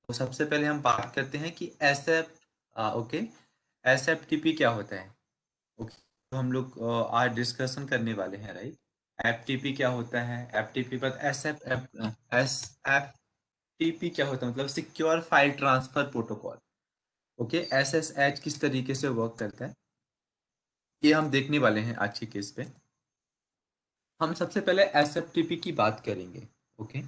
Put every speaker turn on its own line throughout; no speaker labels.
तो सबसे पहले हम बात करते हैं कि ओके एसएफटीपी क्या होता है। ओके, तो हम लोग आज डिस्कशन करने वाले हैं, राइट। एफटीपी क्या होता है, एफटीपी पर एसएफटीपी क्या होता है, मतलब secure file transfer protocol. Okay, SSH किस तरीके से वर्क करता है ये हम देखने वाले हैं आज के केस पे। हम सबसे पहले एसएफटीपी की बात करेंगे। ओके,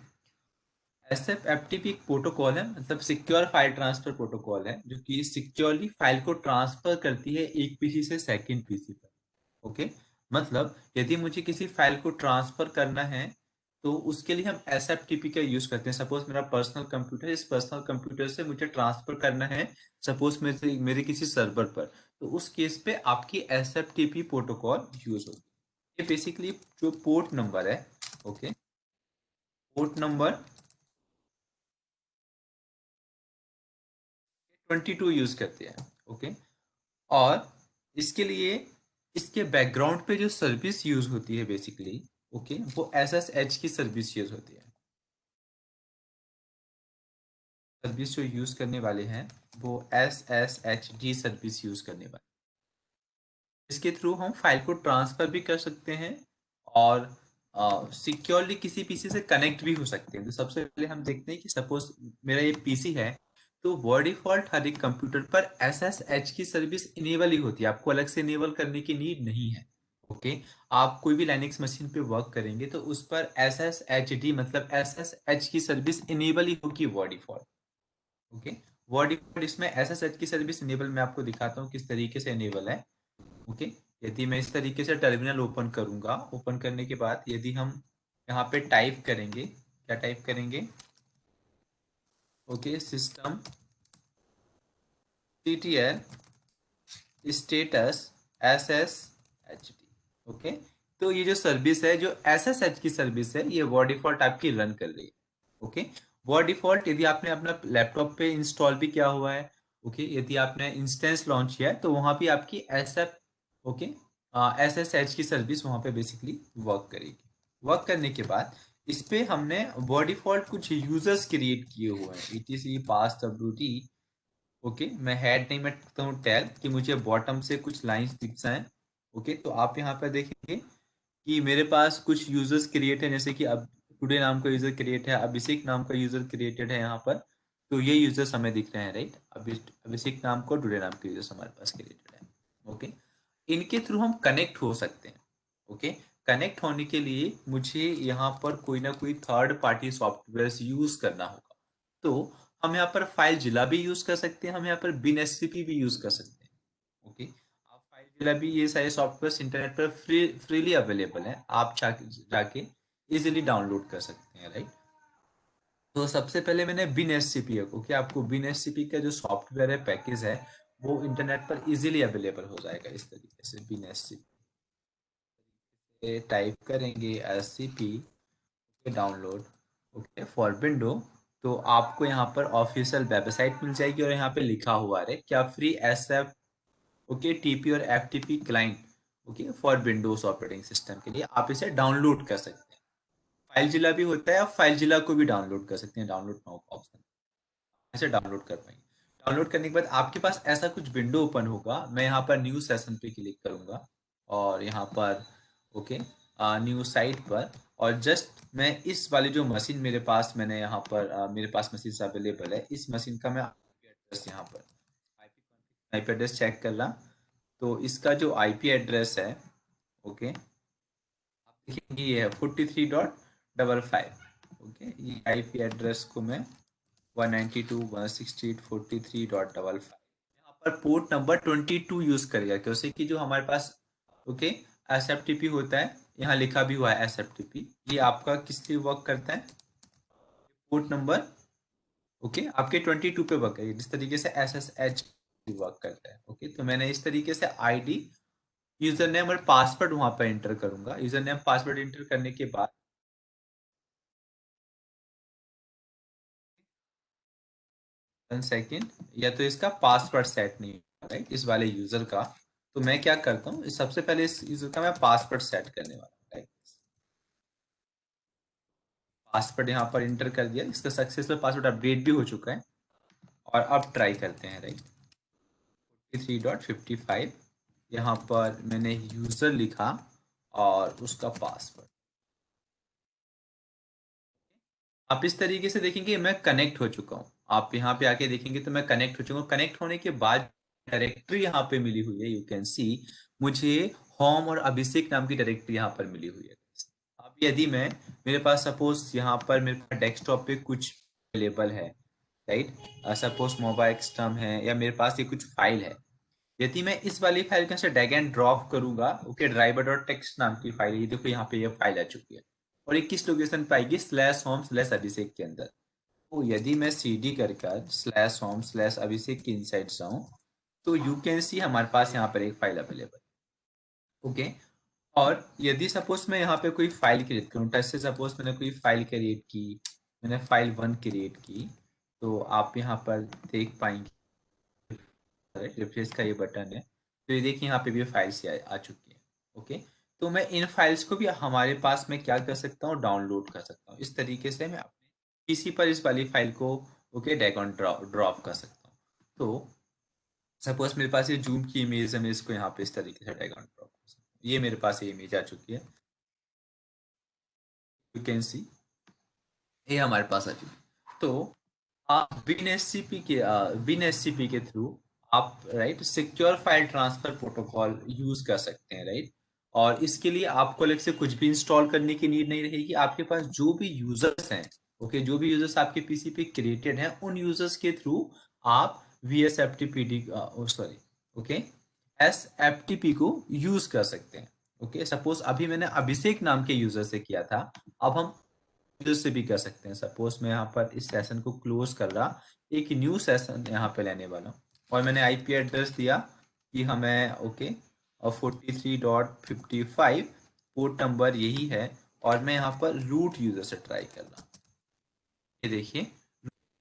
एसएफटीपी एक प्रोटोकॉल है, मतलब सिक्योर फाइल ट्रांसफर प्रोटोकॉल है, जो कि सिक्योरली फाइल को ट्रांसफर करती है एक पीसी से सेकंड पीसी पर। ओके, मतलब यदि मुझे किसी फाइल को ट्रांसफर करना है तो उसके लिए हम एसएफटीपी का यूज करते हैं। सपोज मेरा पर्सनल कंप्यूटर, इस पर्सनल कंप्यूटर से मुझे ट्रांसफर करना है सपोज मेरे किसी सर्वर पर, तो उस केस पे आपकी एसएफटीपी प्रोटोकॉल यूज होगी। ये बेसिकली जो पोर्ट नंबर है, ओके, पोर्ट नंबर 22 यूज करते हैं। ओके, और इसके लिए इसके बैकग्राउंड पे जो सर्विस यूज होती है बेसिकली, ओके, वो एसएसएच की सर्विस यूज होती है। सर्विस जो यूज करने वाले हैं वो एसएसएचडी सर्विस यूज करने वाले, इसके थ्रू हम फाइल को ट्रांसफर भी कर सकते हैं और सिक्योरली किसी पीसी से कनेक्ट भी हो सकते हैं। तो सबसे पहले हम देखते हैं कि सपोज मेरा ये पीसी है, तो बाय डिफॉल्ट हर एक कंप्यूटर पर एसएसएच की सर्विस इनेबल ही होती है, आपको अलग से इनेबल करने की नीड नहीं है। ओके, आप कोई भी लाइनक्स मशीन पे वर्क करेंगे तो उस पर एसएसएचडी मतलब एसएसएच की सर्विस इनेबल ही होगी by default. Okay, by default इसमें एसएसएच की सर्विस इनेबल मैं आपको दिखाता हूँ किस तरीके से इनेबल है। ओके, यदि मैं इस तरीके से टर्मिनल ओपन करूंगा, ओपन करने के बाद यदि हम यहाँ पे टाइप करेंगे, क्या टाइप करेंगे, okay, system TTL status S S H T. Okay, तो ये जो सर्विस है, जो एस एस एच की सर्विस है, ये बाय डिफॉल्ट आपकी रन कर रही है। ओके, बाय डिफॉल्ट यदि आपने अपना लैपटॉप पे इंस्टॉल भी किया हुआ है, ओके, यदि आपने इंस्टेंस लॉन्च किया है तो वहां भी आपकी S F, okay, S S H की सर्विस वहां पे बेसिकली वर्क करेगी। वर्क करने के बाद इस पे हमने बाय डिफॉल्ट कुछ यूजर्स क्रिएट किए हुए हैं, etc पास wd। ओके, मैं हेड नहीं, मैं करता हूँ टैल कि मुझे बॉटम से कुछ लाइंस दिख जाएं। ओके, तो आप यहाँ पर देखेंगे कि मेरे पास कुछ यूजर्स क्रिएट है, जैसे कि अब टुडे नाम का यूजर क्रिएट है, अभिषेक नाम का यूजर क्रिएटेड है यहाँ पर। तो ये यूजर्स हमें दिख रहे हैं, राइट। अभिषेक नाम को टुडे नाम के यूजर्स हमारे पास क्रिएटेड है। ओके, इनके थ्रू हम कनेक्ट हो सकते हैं। ओके, कनेक्ट होने के लिए मुझे यहाँ पर कोई ना कोई थर्ड पार्टी सॉफ्टवेयर यूज करना होगा। तो हम यहाँ पर फाइल जिला भी यूज कर सकते हैं, हम यहाँ पर बिन एससीपी भी यूज कर सकते हैं। ओके, आप फाइल जिला भी, ये सारे सॉफ्टवेयर इंटरनेट पर फ्रीली अवेलेबल है, आप जाके इजिली डाउनलोड कर सकते हैं, राइट। तो सबसे पहले मैंने बिन एससीपी है, ओके, आपको बिन एससीपी का जो सॉफ्टवेयर है, पैकेज है, वो इंटरनेट पर इजिली अवेलेबल हो जाएगा इस तरीके से। बिन एससीपी टाइप करेंगे SCP download, okay, for window, तो आपको यहाँ पर ऑफिशियल वेबसाइट मिल जाएगी और यहाँ पे लिखा हुआ है क्या free S F, okay, TP और F TP client, okay, for Windows operating system के लिए आप इसे डाउनलोड कर सकते हैं। फाइल जिला भी होता है, आप फाइल जिला को भी डाउनलोड कर सकते हैं, डाउनलोड नाउ का ऑप्शन, ऐसे डाउनलोड कर पाएंगे। डाउनलोड करने के बाद आपके पास ऐसा कुछ विंडो ओपन होगा, मैं यहाँ पर न्यू सेशन पे क्लिक करूंगा और यहाँ पर, ओके, न्यू साइट पर, और जस्ट मैं इस वाली जो मशीन मेरे पास, मैंने यहाँ पर मेरे पास मशीन अवेलेबल है, इस मशीन का मैं आईपी एड्रेस यहाँ पर आईपी एड्रेस चेक कर रहा, तो इसका जो आईपी एड्रेस है, ओके, आप देखेंगे ये है 43.55। ओके, ये आईपी एड्रेस को मैं 192.168.43.55 यहाँ पर पोर्ट नंबर 22 यूज करेगा, क्योंकि कि जो हमारे पास, okay, S F T P होता है, यहाँ लिखा भी हुआ है एस एफ टी पी, ये आपका किस लिए वर्क करता है, पोर्ट नंबर, ओके, आपके 22 पे वर्क करेगा, जिस तरीके से एस एस एच वर्क करता है। ओके, तो मैंने इस तरीके से आईडी, यूजर नेम और पासवर्ड वहां पर एंटर करूंगा। यूजर नेम पासवर्ड एंटर करने के बाद 1 सेकेंड, या तो इसका पासवर्ड सेट नहीं हुआ, राइट, इस वाले यूजर का, तो मैं क्या करता हूँ, सबसे पहले इस यूजर का मैं पासवर्ड सेट करने वाला हूँ, राइट। पासवर्ड यहाँ पर एंटर कर दिया, इसका सक्सेसफुल पासवर्ड अपडेट भी हो चुका है। और अब ट्राई करते हैं, राइट। 43.55 यहाँ पर मैंने यूजर लिखा और उसका पासवर्ड। आप इस तरीके से देखेंगे मैं कनेक्ट हो चुका हूँ। आप यहाँ पे आके देखेंगे तो मैं कनेक्ट हो चुका हूँ। कनेक्ट होने के बाद डायरेक्टरी यहाँ पे मिली हुई है, यू कैन सी मुझे होम और अभिषेक नाम की डायरेक्टरी यहाँ पर मिली हुई है। अब यदि मैं, मेरे पास सपोज यहाँ पर मेरे पास डेस्कटॉप पे कुछ अवेलेबल है, राइट, सपोज मोबाइल एक्सटर्म है या मेरे पास ये कुछ फाइल है। यदि मैं इस वाली फाइल के से ड्रैग एंड ड्रॉप करूंगा, ओके, ड्राइवर डॉट टेक्स्ट नाम की फाइल है, ये देखो यहाँ पे ये फाइल आ चुकी है और ये किस लोकेशन पे आएगी, स्लैश होम स्लैश अभिषेक के अंदर। तो यदि मैं cd कर स्लैश होम स्लैश अभिषेक के इनसाइड जाऊं तो यू कैन सी हमारे पास यहाँ पर एक फाइल अवेलेबल, ओके। और यदि सपोज मैं यहाँ पे कोई फाइल क्रिएट करूँ, टच से सपोज मैंने कोई फाइल क्रिएट की, मैंने फाइल 1 क्रिएट की, तो आप यहाँ पर देख पाएंगे रिफ्रेश का ये बटन है, तो ये देखिए यहाँ पे भी फाइल्स आ चुकी है, ओके। तो मैं इन फाइल्स को भी हमारे पास में क्या कर सकता हूँ, डाउनलोड कर सकता हूँ। इस तरीके से मैं अपने पीसी पर इस वाली फाइल को, ओके, ड्रैग ऑन ड्रॉप कर सकता हूँ। तो सपोज मेरे पास ये जूम की इमेज है, मैं इसको यहाँ पे इस तरीके से ड्रैग ऑन ड्रॉप कर सकता हूँ। ये मेरे पास ये इमेज आ चुकी है, यू कैन सी ये हमारे पास आ चुकी है। तो आप बिन एससीपी के थ्रू आप, right, secure file transfer protocol use कर सकते हैं, राइट। और इसके लिए आपको अलग से कुछ भी इंस्टॉल करने की नीड नहीं रहेगी। आपके पास जो भी यूजर्स हैं, ओके, जो भी यूजर्स आपके पीसी पे क्रिएटेड हैं, उन यूजर्स के थ्रू आप V S F T P D, sorry, okay, S F T P को यूज कर सकते हैं, ओके। सपोज अभी मैंने अभिषेक नाम के यूजर से किया था, अब हम यूजर से भी कर सकते हैं। सपोज मैं यहाँ पर इस सेशन को क्लोज कर रहा, एक न्यू सेशन यहाँ पे लेने वाला हूँ और मैंने आईपी एड्रेस दिया कि हमें, ओके, और 43.55 पोर्ट नंबर यही है और मैं यहाँ पर रूट यूजर से ट्राई कर रहा हूँ। ये देखिए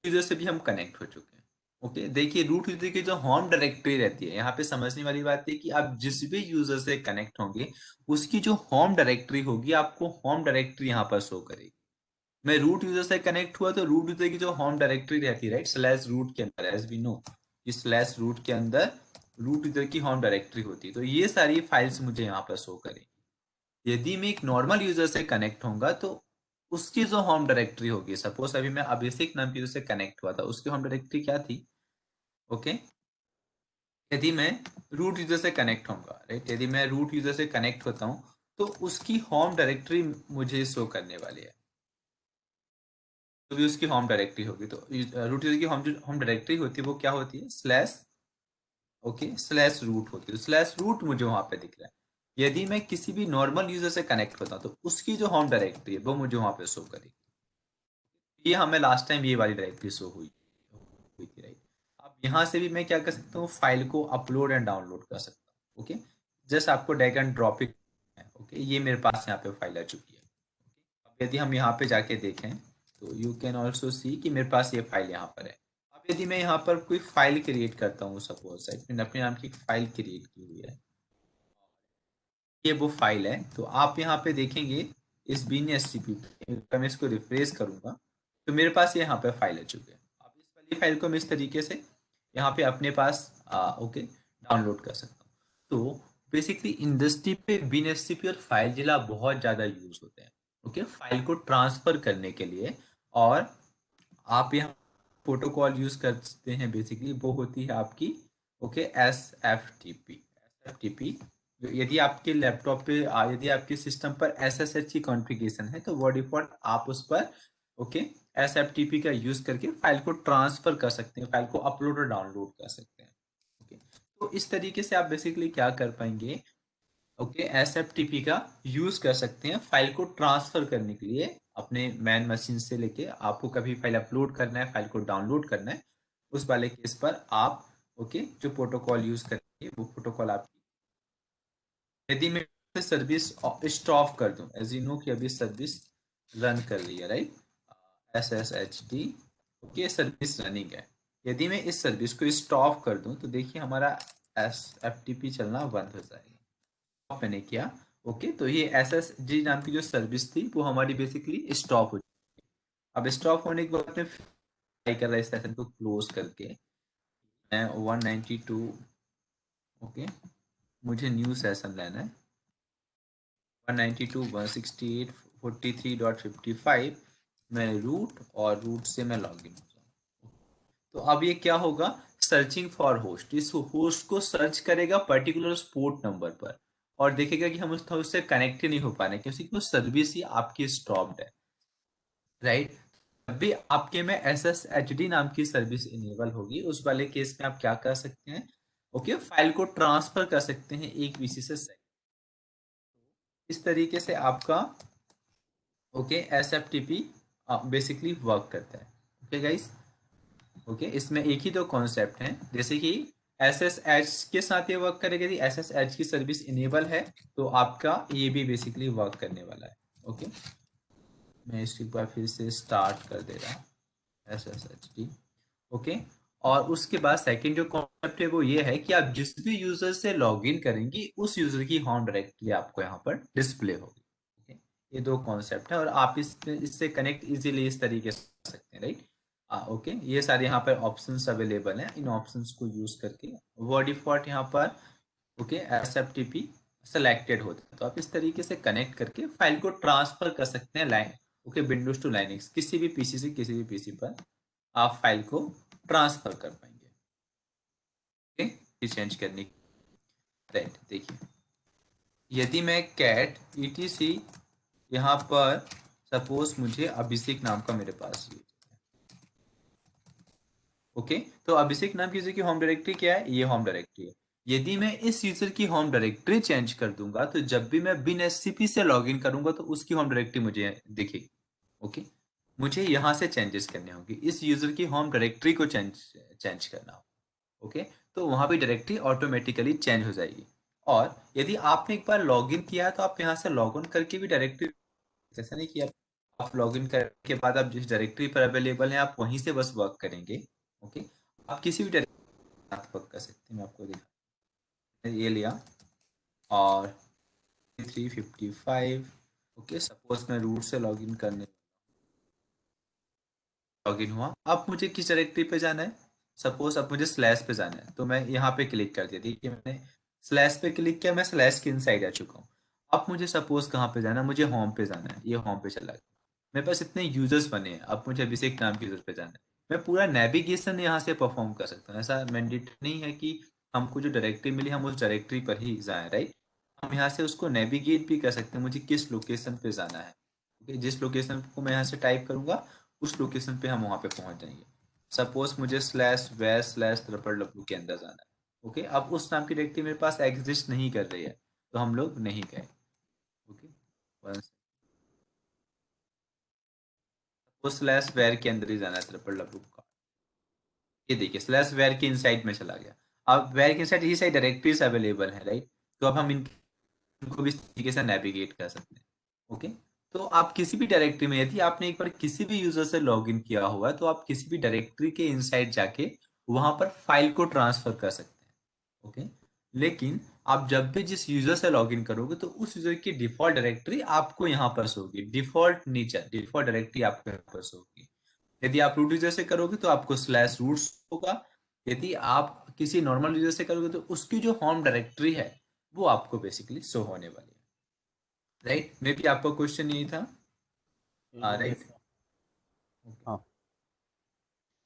यूजर से भी हम कनेक्ट हो चुके हैं, ओके। देखिए रूट यूजर की जो होम डायरेक्टरी रहती है, यहाँ पे समझने वाली बात है कि आप जिस भी यूजर से कनेक्ट होंगे उसकी जो होम डायरेक्टरी होगी आपको होम डायरेक्टरी यहाँ पर शो करेगी। मैं रूट यूजर से कनेक्ट हुआ तो रूट यूजर की जो होम डायरेक्टरी रहती है, राइट, स्लैश रूट के अंदर, एज वी नो इस स्लैश रूट के अंदर रूट यूजर की होम डायरेक्टरी होती है, तो ये सारी फाइल्स मुझे यहाँ पर शो करेंगी। यदि मैं एक नॉर्मल यूजर से कनेक्ट होऊंगा तो उसकी जो होम डायरेक्टरी होगी, सपोज अभी मैं अभिषेक नाम की यूजर से कनेक्ट हुआ था, उसकी होम डायरेक्टरी क्या थी, ओके। यदि मैं रूट यूजर से कनेक्ट होऊंगा, राइट, यदि मैं रूट यूजर से कनेक्ट होता हूँ तो उसकी होम डायरेक्टरी मुझे शो करने वाली है, तो भी उसकी होम डायरेक्टरी होगी। तो रूट यूजर की होम डायरेक्टरी होती है वो क्या होती है, स्लैश, ओके, स्लैश रूट होती है। स्लैश रूट मुझे वहां पे दिख रहा है। यदि मैं किसी भी नॉर्मल यूजर से कनेक्ट होता हूँ तो उसकी जो होम डायरेक्टरी है वो मुझे वहां पे शो करेगी। ये हमें लास्ट टाइम ये वाली डायरेक्टरी शो हुई हुई थी, राइट। अब यहाँ से भी मैं क्या कर सकता हूँ, फाइल को अपलोड एंड डाउनलोड कर सकता हूँ, ओके। जस्ट आपको ड्रैग एंड ड्रॉप है, ओके। ये मेरे पास यहाँ पे फाइल आ चुकी है। अब यदि हम यहाँ पे जाके देखें तो यू कैन ऑल्सो सी कि मेरे पास ये फाइल यहाँ पर है। अब यदि मैं यहाँ पर कोई फाइल क्रिएट करता हूँ, सपोज मैंने अपने नाम की एक फाइल क्रिएट की हुई है, ये वो फाइल है, तो आप यहाँ पे देखेंगे इस बीन एस सी पी पे, मैं इसको रिफ्रेश करूंगा तो मेरे पास ये यहाँ पे फाइल आ चुकी है। अब इस वाली फाइल को मैं इस तरीके से यहाँ पे अपने पास, ओके, डाउनलोड कर सकता हूँ। तो बेसिकली इंडस्ट्री पे बीन एस सी पी और फाइल जिला बहुत ज़्यादा यूज होते हैं, ओके, फाइल को ट्रांसफर करने के लिए। और आप यहाँ प्रोटोकॉल यूज करते हैं, बेसिकली वो होती है आपकी, okay, S F T P. S F T P, यदि आपके लैपटॉप पे यदि आपके सिस्टम पर एस एस एच की कॉन्फ़िगरेशन है तो वो डिफॉल्ट आप उस पर, okay, S F T P का यूज करके फाइल को ट्रांसफर कर सकते हैं, फाइल को अपलोड और डाउनलोड कर सकते हैं, ओके। तो इस तरीके से आप बेसिकली क्या कर पाएंगे, okay, S F T P का यूज कर सकते हैं फाइल को ट्रांसफर करने के लिए अपने मैन मशीन से लेके। आपको कभी फाइल अपलोड करना है, फाइल को डाउनलोड करना है, उस वाले केस पर आप, ओके, जो प्रोटोकॉल यूज करेंगे वो प्रोटोकॉल आप। यदि मैं सर्विस स्टॉप कर दूं, एज यू नो कि अभी सर्विस रन कर रही है, right, S S H D, okay, service running है। यदि मैं इस सर्विस को स्टॉप कर दूं तो देखिए हमारा एस एफ टी पी चलना बंद हो जाएगा। मैंने किया, ओके, तो ये एस एस जी नाम की जो सर्विस थी वो हमारी बेसिकली स्टॉप हो। अब स्टॉप होने के बाद में कर रहा है इस सेशन को क्लोज करके मैं 192 ओके मुझे न्यू सेशन लेना है 192.168.43.55 मैं रूट और रूट से मैं लॉगिन हो जाऊँ। तो अब ये क्या होगा, सर्चिंग फॉर होस्ट, इस होस्ट को सर्च करेगा पर्टिकुलर पोर्ट नंबर पर और देखेगा कि हम उससे कनेक्ट ही नहीं हो पा रहे क्योंकि वो सर्विस ही आपकी स्टॉप्ड है, राइट। जब भी आपके में SSHD नाम की सर्विस इनेबल होगी उस वाले केस में आप क्या कर सकते हैं, ओके फाइल को ट्रांसफर कर सकते हैं एक पीसी से सेकंड। इस तरीके से आपका ओके SFTP बेसिकली वर्क करता है। ओके गाइस, ओके इसमें एक ही दो कॉन्सेप्ट हैं, जैसे कि SSH के साथ ये वर्क करेगा, यदि SSH की सर्विस इनेबल है तो आपका ये भी बेसिकली वर्क करने वाला है। ओके मैं इसके बाद फिर से स्टार्ट कर दे रहा हूँ SSHD। ओके और उसके बाद सेकंड जो कॉन्सेप्ट है वो ये है कि आप जिस भी यूजर से लॉगिन करेंगे उस यूजर की होम डायरेक्टरी आपको यहाँ पर डिस्प्ले होगी। ओके ये दो कॉन्सेप्ट है और आप इससे कनेक्ट इजीली इस तरीके से कर सकते हैं, राइट। ओके ये सारे यहाँ पर ऑप्शंस अवेलेबल हैं, इन ऑप्शंस को यूज करके वो डिफॉल्ट यहाँ पर ओके SFTP सेलेक्टेड होता है, तो आप इस तरीके से कनेक्ट करके फाइल को ट्रांसफर कर सकते हैं line okay Windows to Linux, किसी भी पीसी से किसी भी पीसी पर आप फाइल को ट्रांसफर कर पाएंगे। ओके चेंज करने की, राइट। देखिए यदि मैं कैट ETC यहाँ पर सपोज मुझे अभिषेक नाम का मेरे पास ये ओके तो अभिषेक नाम की यूजर की होम डायरेक्टरी क्या है, ये होम डायरेक्टरी है। यदि मैं इस यूजर की होम डायरेक्टरी चेंज कर दूंगा तो जब भी मैं बिन SCP से लॉगिन करूंगा तो उसकी होम डायरेक्टरी मुझे दिखेगी। ओके मुझे यहाँ से चेंजेस करने होंगे, इस यूजर की होम डायरेक्टरी को चेंज करना हो ओके तो वहां पे डायरेक्टरी ऑटोमेटिकली चेंज हो जाएगी। और यदि आपने एक बार लॉगिन किया है तो आप यहाँ से लॉग इन करके भी डायरेक्टरी, ऐसा नहीं किया आप लॉगिन करने के बाद आप जिस डायरेक्टरी पर अवेलेबल हैं आप वहीं से बस वर्क करेंगे। ओके आप किसी भी डायरेक्टरी आप वर्क कर सकते हैं, मैं आपको दिखा ये लिया और 355 ओके सपोज मैं रूट से लॉगिन करने लॉगिन हुआ, अब मुझे किस डायरेक्टरी पे जाना है, सपोज अब मुझे स्लैश पे जाना है तो मैं यहाँ पे क्लिक कर दिया, देखिए मैंने स्लैश पे क्लिक किया, मैं स्लैश के इनसाइड आ चुका हूँ। अब मुझे सपोज कहाँ पे जाना है, मुझे होम पे जाना है, ये होम पे चला गया। मेरे पास इतने यूजर्स बने हैं, अब मुझे अभिषेक नाम के यूजर पे जाना है, मैं पूरा नेविगेशन यहाँ से परफॉर्म कर सकता हूँ। ऐसा मैंडेटरी नहीं है कि हमको जो डायरेक्टरी मिली हम उस डायरेक्टरी पर ही जाए, राइट। हम यहाँ से उसको नेविगेट भी कर सकते हैं, मुझे किस लोकेशन पे जाना है। ओके जिस लोकेशन को मैं यहाँ से टाइप करूंगा उस लोकेशन पे हम वहां पे पहुंच जाएंगे। सपोज मुझे स्लैश वे स्लैश ट्रिपल डब्ल्यू के अंदर जाना है। ओके अब उस नाम की डायरेक्टरी मेरे पास एग्जिस्ट नहीं कर रही है तो हम लोग नहीं गए। ओके बस वो स्लैश वेयर के अंदर ही जाना है ट्रिपल डब्ल्यू का, ये देखिए स्लैश वेयर के इनसाइड में चला गया। अब वेयर के इनसाइड ये सारी डायरेक्टरीज अवेलेबल है, राइट। तो अब हम इनको भी इस तरीके से नेविगेट कर सकते हैं। ओके तो आप किसी भी डायरेक्टरी में यदि आपने एक बार किसी भी यूजर से लॉगिन किया हुआ है तो आप किसी भी डायरेक्टरी के इनसाइड जाके वहां पर फाइल को ट्रांसफर कर सकते हैं। ओके लेकिन आप जब भी जिस यूजर से लॉगिन करोगे तो उस यूजर की डिफॉल्ट डायरेक्टरी आपको यहाँ पर होगी, डिफॉल्ट नीचे डिफॉल्ट डायरेक्टरी आपको यहाँ पर होगी। यदि आप रूट यूजर से करोगे तो आपको स्लैश रूट्स होगा, यदि आप किसी नॉर्मल यूजर से करोगे तो उसकी जो होम डायरेक्टरी है वो आपको बेसिकली शो होने वाली है, राइट। मे बी आपका क्वेश्चन यही था, राइट।
यस। हाँ।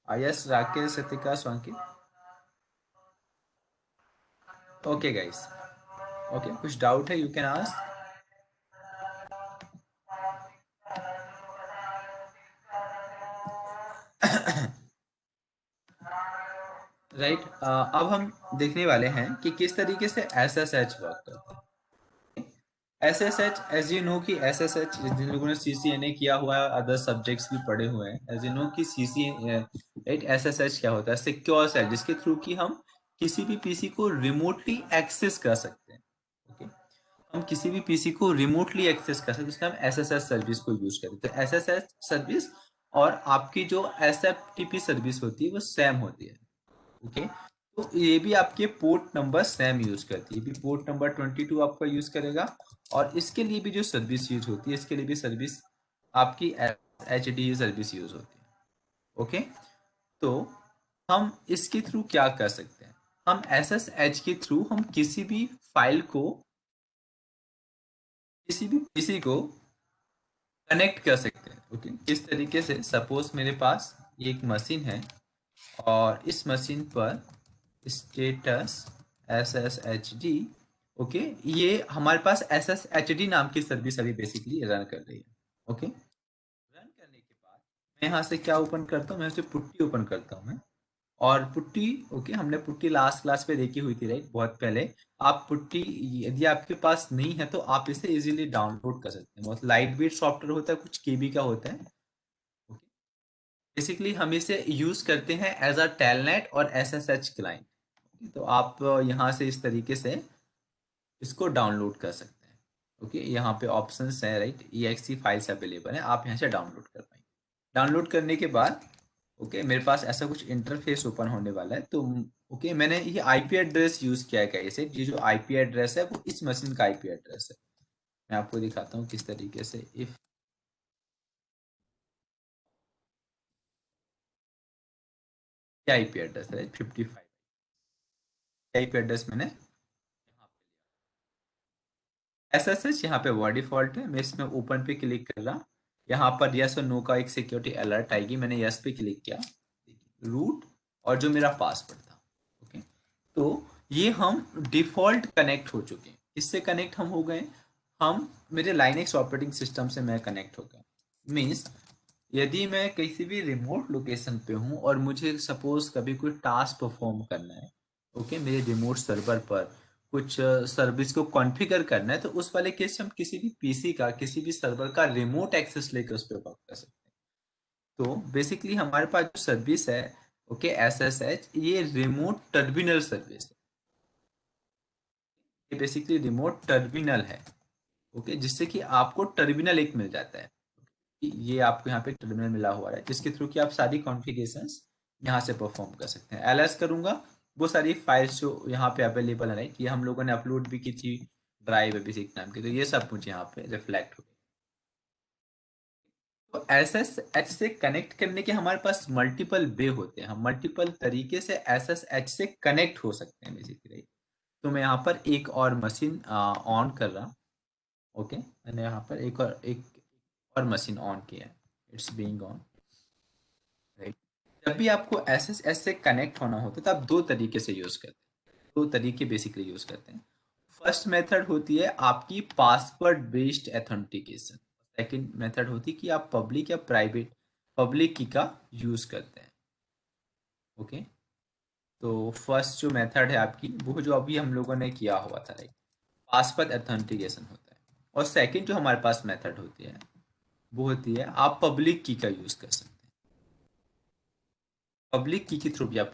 यस राकेश सतिका स्वांकी। ओके गाइस, ओके कुछ डाउट है यू कैन आस्क। राइट अब हम देखने वाले हैं कि किस तरीके से SSH वर्क करता है। SSH एज यू नो कि SSH जिन लोगों ने CCNA किया हुआ है, अदर सब्जेक्ट्स भी पढ़े हुए हैं, एज यू नो कि राइट SSH क्या होता है, सिक्योर सेल जिसके थ्रू कि हम किसी भी पीसी को रिमोटली एक्सेस कर सकते हैं। ओके हम किसी भी पीसी को रिमोटली एक्सेस कर सकते हैं, उसमें हम SSH सर्विस को यूज करते हैं। तो SSH सर्विस और आपकी जो SFTP सर्विस होती है वो सेम होती है। ओके तो ये भी आपके पोर्ट नंबर सेम यूज करती है, ये भी पोर्ट नंबर 22 आपका यूज करेगा और इसके लिए भी जो सर्विस यूज होती है इसके लिए भी सर्विस आपकी HD सर्विस यूज होती है। ओके तो हम इसके थ्रू क्या कर सकते हैं, हम SSH के थ्रू हम किसी भी फाइल को, किसी भी पीसी को कनेक्ट कर सकते हैं। ओके, किस तरीके से, सपोज मेरे पास एक मशीन है और इस मशीन पर स्टेटस SSHD, ओके, ये हमारे पास SSHD नाम की सर्विस अभी बेसिकली रन कर रही है। ओके, रन करने के बाद मैं यहाँ से क्या ओपन करता हूँ, मैं यहाँ से पुट्टी ओपन करता हूँ मैं, और पुट्टी, ओके, हमने पुट्टी लास्ट क्लास पे देखी हुई थी राइट, बहुत पहले। आप पुट्टी, यदि आपके पास नहीं है तो आप इसे इजीली डाउनलोड कर सकते हैं, बहुत लाइट वेट सॉफ्टवेयर होता है, कुछ केबी का होता है। ओके, बेसिकली हम इसे यूज करते हैं एज अ टेलनेट और SSH क्लाइंट। तो आप यहाँ से इस तरीके से इसको डाउनलोड कर सकते हैं। ओके, यहाँ पे ऑप्शंस हैं राइट, EXE फाइल्स अवेलेबल हैं, आप यहाँ से डाउनलोड कर पाएंगे। डाउनलोड करने के बाद ओके, मेरे पास ऐसा कुछ इंटरफेस ओपन होने वाला है। तो ओके, मैंने ये आईपी एड्रेस यूज किया है कैसे, ये जो आईपी एड्रेस है वो इस मशीन का आईपी एड्रेस है। मैं आपको दिखाता हूँ किस तरीके से। इफ आईपी एड्रेस है 55 आईपी एड्रेस मैंने SSH यहाँ पे बाय डिफॉल्ट है। मैं इसमें ओपन पे क्लिक कर रहा, यहाँ पर यस और नो का एक सिक्योरिटी अलर्ट आएगी, मैंने यस पे क्लिक किया, रूट और जो मेरा पासवर्ड था। ओके, तो ये हम डिफॉल्ट कनेक्ट हो चुके हैं। इससे कनेक्ट हम हो गए, हम मेरे लाइनेक्स ऑपरेटिंग सिस्टम से मैं कनेक्ट हो गया। मीन्स यदि मैं किसी भी रिमोट लोकेशन पे हूँ और मुझे सपोज कभी कोई टास्क परफॉर्म करना है, ओके, मेरे रिमोट सर्वर पर कुछ सर्विस को कॉन्फ़िगर करना है, तो उस वाले केस से हम किसी भी पीसी का, किसी भी सर्वर का रिमोट एक्सेस लेकर उस पर वर्क कर सकते हैं। तो बेसिकली हमारे पास जो सर्विस है, ओके, SSH, ये रिमोट टर्मिनल सर्विस है। ये बेसिकली रिमोट टर्मिनल है। ओके, जिससे कि आपको टर्मिनल एक मिल जाता है। ये आपको यहाँ पे टर्मिनल मिला हुआ है जिसके थ्रू कि आप सारी कॉन्फ़िगरेशंस यहाँ से परफॉर्म कर सकते हैं। एलएस करूंगा, वो सारी फाइल्स जो यहाँ पे अवेलेबल है राइट, ये हम लोगों ने अपलोड भी की थी ड्राइव बेसिक नाम की, तो ये सब मुझे यहाँ पे रिफ्लेक्ट हो। तो SSH से कनेक्ट करने के हमारे पास मल्टीपल वे होते हैं, हम मल्टीपल तरीके से SSH से कनेक्ट हो सकते हैं बेसिकली। तो मैं यहाँ पर एक और मशीन ऑन कर रहा। ओके, मैंने यहाँ पर एक और मशीन ऑन किया है, इट्स बीइंग ऑन राइट। जब भी आपको SSH से कनेक्ट होना होता है तो आप दो तरीके से यूज करते हैं, दो तरीके बेसिकली यूज करते हैं। फर्स्ट मेथड होती है आपकी password based authentication, second method होती है कि आप पब्लिक या प्राइवेट, पब्लिक की का यूज करते हैं। ओके, तो फर्स्ट जो मेथड है आपकी, वो जो अभी हम लोगों ने किया हुआ था राइट, पासवर्ड एथेंटिकेशन होता है। और सेकंड जो हमारे पास मेथड होती है वो होती है आप पब्लिक की का यूज कर सकते हैं। पब्लिक की के थ्रू भी आप,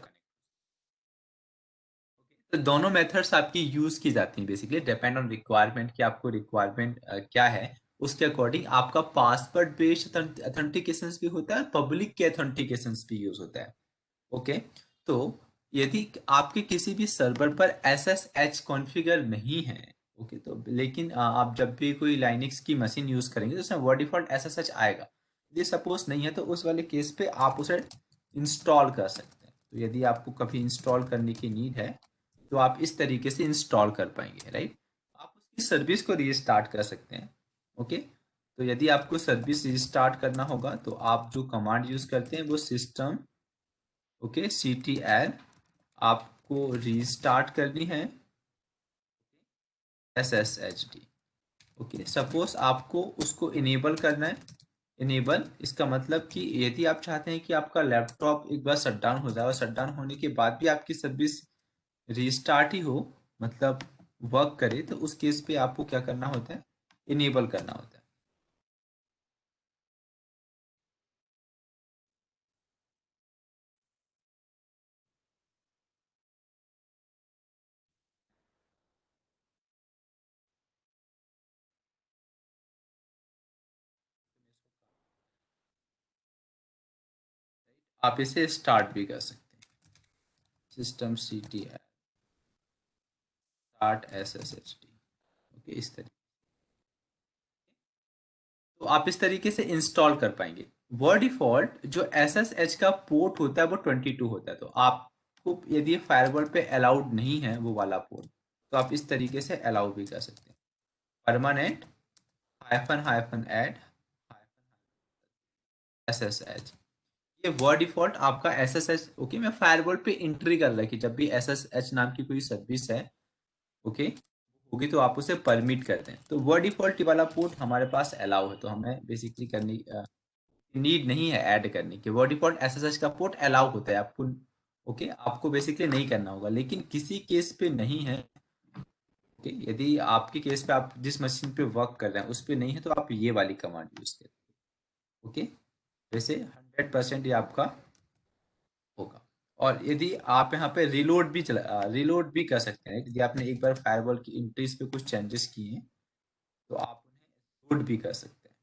तो दोनों मेथड्स आपकी यूज की जाती हैं बेसिकली, डिपेंड ऑन रिक्वायरमेंट कि आपको रिक्वायरमेंट क्या है, उसके अकॉर्डिंग आपका पासवर्ड बेस्ड अथेंटिकेशन भी होता है, पब्लिक के अथेंटिकेशन भी यूज होता है। ओके, तो यदि आपके किसी भी सर्वर पर SSH कॉन्फ़िगर नहीं है, ओके, तो लेकिन आप जब भी कोई लाइनक्स की मशीन यूज करेंगे तो उसमें वर्ड डिफॉल्ट SSH आएगा। यदि सपोज नहीं है तो उस वाले केस पे आप उसे इंस्टॉल कर सकते हैं। तो यदि आपको कभी इंस्टॉल करने की नीड है तो आप इस तरीके से इंस्टॉल कर पाएंगे राइट। आप उसकी सर्विस को रीस्टार्ट कर सकते हैं। ओके, तो यदि आपको सर्विस रीस्टार्ट करना होगा तो आप जो कमांड यूज करते हैं वो सिस्टम, ओके, CTL आपको रीस्टार्ट करनी है SSHD। ओके, सपोज आपको उसको इनेबल करना है। इनेबल इसका मतलब कि यदि आप चाहते हैं कि आपका लैपटॉप एक बार शट डाउन हो जाए और शट डाउन होने के बाद भी आपकी सर्विस रीस्टार्ट ही हो, मतलब वर्क करे, तो उस केस पे आपको क्या करना होता है, इनेबल करना होता है। आप इसे स्टार्ट भी कर सकते हैं, system CTL start SSHD। Okay, इस तरीके, तो आप इस तरीके से इंस्टॉल कर पाएंगे। वर्ड डिफॉल्ट जो SSH का पोर्ट होता है वो 22 होता है, तो आपको यदि फायरवॉल पे अलाउड नहीं है वो वाला पोर्ट, तो आप इस तरीके से अलाउ भी कर सकते हैं, permanent hyphen hyphen add SSH। ये वर्ड डिफॉल्ट आपका SSH, ओके, मैं फायरवॉल पे एंट्री कर रहा है कि जब भी SSH नाम की कोई सर्विस है, ओके, होगी तो आप उसे परमिट करते हैं, तो वर्ड डिफॉल्ट वाला पोर्ट हमारे पास अलाउ है, तो हमें बेसिकली करनी नीड नहीं है ऐड करने की। वर्ड डिफॉल्ट SSH का पोर्ट अलाउ होता है आपको, ओके, आपको बेसिकली नहीं करना होगा, लेकिन किसी केस पे नहीं है, ओके, यदि आपके केस पे आप जिस मशीन पे वर्क कर रहे हैं उस पे नहीं है तो आप ये वाली कमांड यूज करें, ओके, वैसे 100% ये आपका होगा। और यदि आप यहाँ पे रिलोड भी कर सकते हैं, यदि आपने एक बार फायरवॉल की एंट्रीज पे कुछ चेंजेस किए हैं तो आप उन्हें लोड भी कर सकते हैं।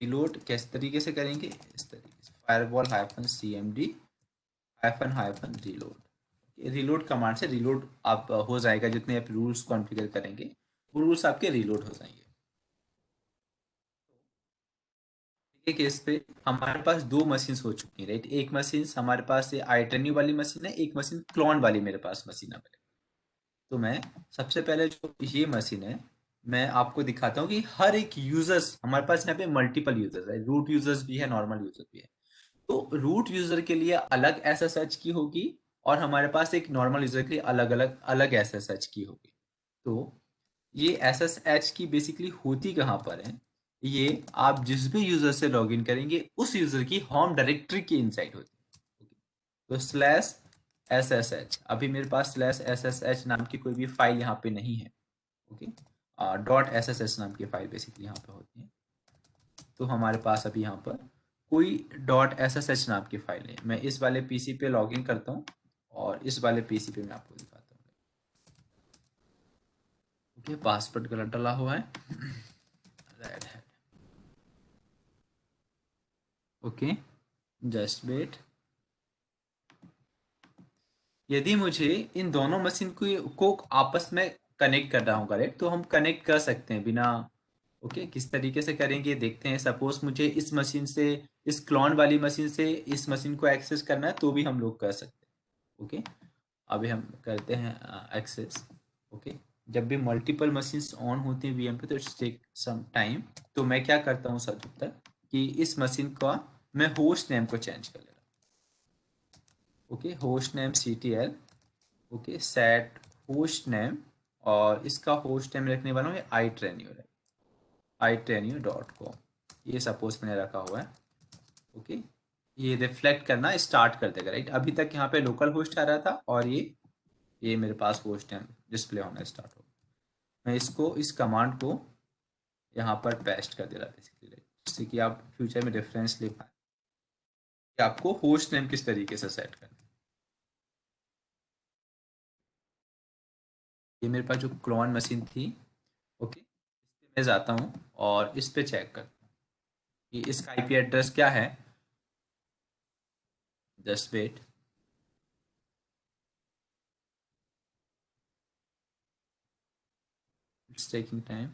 रिलोड किस तरीके से करेंगे, इस तरीके से firewall hyphen CMD hyphen hyphen reload, reload command से रिलोड आप हो जाएगा, जितने आप रूल्स कॉन्फ़िगर करेंगे वो रूल्स आपके रिलोड हो जाएंगे। के केस पे हमारे पास दो मशीन्स हो चुकी हैं, राइट, एक मशीन हमारे पास आइटर्न्यू वाली मशीन है, एक मशीन क्लोन वाली मेरे पास मशीन है। तो मैं सबसे पहले जो ये मशीन है मैं आपको दिखाता हूँ कि हर एक यूजर्स, हमारे पास यहाँ पे मल्टीपल यूजर्स है, रूट यूजर्स भी है, नॉर्मल यूजर भी है, तो रूट यूजर के लिए अलग SSH की होगी और हमारे पास एक नॉर्मल यूजर के लिए अलग SSH की होगी। तो ये SSH की बेसिकली होती कहाँ पर है, ये आप जिस भी यूजर से लॉगिन करेंगे उस यूजर की होम डायरेक्टरी के इनसाइड होती है। तो /SSH, अभी मेरे पास /SSH नाम की कोई भी फाइल यहाँ पे नहीं है, ओके, .SSH नाम की फाइल बेसिकली यहाँ पे होती है, तो हमारे पास अभी यहाँ पर कोई .SSH नाम की फाइल है। मैं इस वाले पीसी पे लॉगिन करता हूँ और इस वाले पीसी पे मैं आपको दिखाता हूँ, ओके, पासवर्ड गलत डाला हुआ है, रेड है, ओके, जस्ट वेट। यदि मुझे इन दोनों मशीन को आपस में कनेक्ट करना होगा, राइट, तो हम कनेक्ट कर सकते हैं बिना, ओके, किस तरीके से करेंगे देखते हैं। सपोज मुझे इस मशीन से, इस क्लॉन वाली मशीन से इस मशीन को एक्सेस करना है तो भी हम लोग कर सकते हैं, ओके। अभी हम करते हैं एक्सेस, ओके। जब भी मल्टीपल मशीन्स ऑन होती हैं VM पे तो इट्स टेक सम टाइम, तो मैं क्या करता हूँ सर तक कि इस मशीन का मैं होस्ट नेम को चेंज कर ले रहा हूँ, okay, host name CTL, okay, set host name, और इसका होस्ट नेम रखने वाला हूँ iTrenue.com, ये सपोज मैंने रखा हुआ है, ओके। ये रिफ्लेक्ट करना स्टार्ट कर देगा, राइट, अभी तक यहाँ पे लोकल होस्ट आ रहा था और ये मेरे पास होस्ट नेम डिस्प्ले होना स्टार्ट हो। मैं इसको, इस कमांड को यहाँ पर पेस्ट कर दे रहा बेसिकली, जिससे कि आप फ्यूचर में रेफरेंस ले पाए कि आपको होस्ट नेम किस तरीके से सेट करना है। ये मेरे पास जो क्लोन मशीन थी, ओके, इस पे मैं जाता हूँ और इस पे चेक करता हूँ कि इसका IP एड्रेस क्या है, just wait. It's taking time.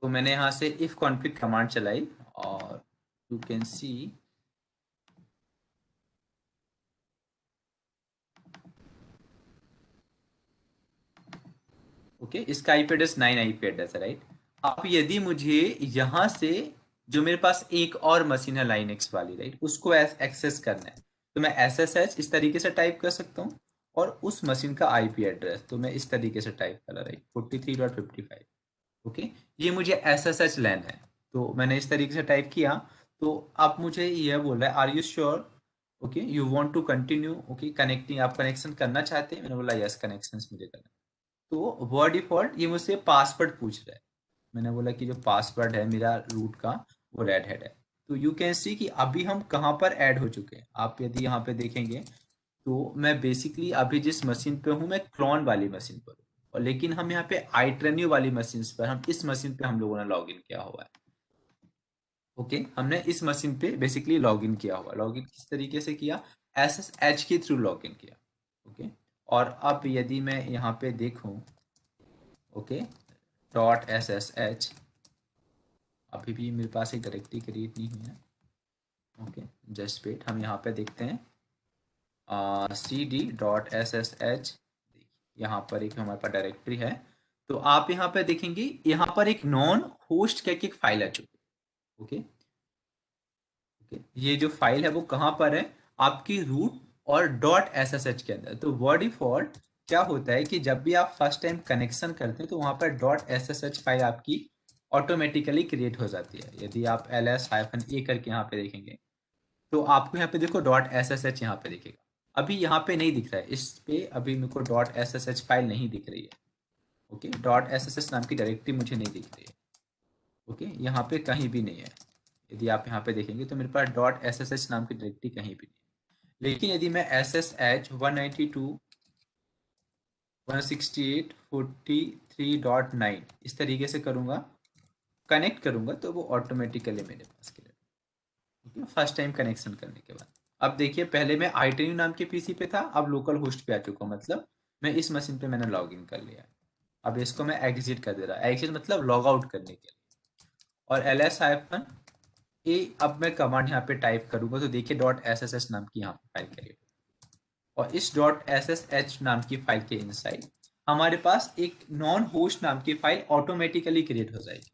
तो मैंने यहाँ से इफ कॉन्फ्लिक्ट कमांड चलाई और यू कैन सी, ओके, इसका IP एड्रेस 9 IP एड्रेस है, राइट। अब यदि मुझे यहाँ से जो मेरे पास एक और मशीन है लाइनक्स वाली, राइट, उसको एक्सेस करना है तो मैं SSH इस तरीके से टाइप कर सकता हूँ, और उस मशीन का IP एड्रेस तो मैं इस तरीके से टाइप कर रहा, राइट, 43.55, ओके, ये मुझे SSH लेना है, तो मैंने इस तरीके से टाइप किया। तो अब मुझे यह बोल रहा है are you sure, okay, you want to continue, okay, connecting, आप कनेक्शन करना चाहते हैं, मैंने बोला यस, कनेक्शन मुझे करना है। तो वर्ड डिफॉल्ट ये मुझसे पासवर्ड पूछ रहा है, मैंने बोला कि जो पासवर्ड है मेरा रूट का वो रेड हेड है। तो यू कैन सी कि अभी हम कहाँ पर ऐड हो चुके हैं, आप यदि यहाँ पे देखेंगे तो मैं बेसिकली अभी जिस मशीन पे हूँ मैं क्लॉन वाली मशीन पर हूँ, और लेकिन हम यहाँ पे iTrenue वाली मशीन पर, हम इस मशीन पे हम लोगों ने लॉग इन किया हुआ है, ओके, हमने इस मशीन पे बेसिकली लॉग इन किया हुआ। लॉग इन किस तरीके से किया, SSH के थ्रू लॉग इन किया, ओके। और अब यदि मैं यहाँ पे देखूँ okay, dot S S H, अभी भी मेरे पास एक डायरेक्टरी क्रिएट नहीं हुई है। ओके, जस्ट वेट, हम यहाँ पे देखते हैं C D dot S S H, यहाँ पर एक हमारे पास डायरेक्टरी है। तो आप यहाँ पे देखेंगे यहाँ पर एक नॉन होस्ट करके एक फाइल आ चुकी है। ओके ओके, ये जो फाइल है वो कहाँ पर है, आपकी रूट और डॉट एस एस एच के अंदर। तो बाय डिफॉल्ट क्या होता है कि जब भी आप फर्स्ट टाइम कनेक्शन करते हैं तो वहाँ पर dot S S H file आपकी ऑटोमेटिकली क्रिएट हो जाती है। यदि आप एल एस हाइफन ए करके यहाँ पे देखेंगे तो आपको यहाँ पे देखो डॉट एस एस एच यहाँ पे दिखेगा। अभी यहाँ पे नहीं दिख रहा है, इस पे अभी मेरे co dot S S H file नहीं दिख रही है। Okay, dot S S H नाम की डायरेक्टरी मुझे नहीं दिख रही है। ओके, यहाँ पे कहीं भी नहीं है। यदि आप यहाँ पे देखेंगे तो मेरे पास डॉट एस एस एच नाम की डायरेक्टरी कहीं भी नहीं है। लेकिन यदि मैं एस एस एच 192.168.43.9 इस तरीके से करूँगा, कनेक्ट करूँगा, तो वो ऑटोमेटिकली मेरे पास क्लियर, फर्स्ट टाइम कनेक्शन करने के बाद। अब देखिए, पहले मैं आईटीयू नाम के पीसी पे था, अब लोकल होस्ट पे आ चुका हूँ, मतलब मैं इस मशीन पे मैंने लॉग इन कर लिया है। अब इसको मैं एग्जिट कर दे रहा, एग्जिट मतलब लॉग आउट करने के लिए। और एल एस हाइफन ए, अब मैं कमांड यहाँ पे टाइप करूंगा तो देखिए डॉट एस एस एच नाम की यहाँ पे फाइल क्रिएट, और इस डॉट एस एस एच नाम की फाइल के इनसाइड हमारे पास एक नॉन होस्ट नाम की फाइल ऑटोमेटिकली क्रिएट हो जाएगी।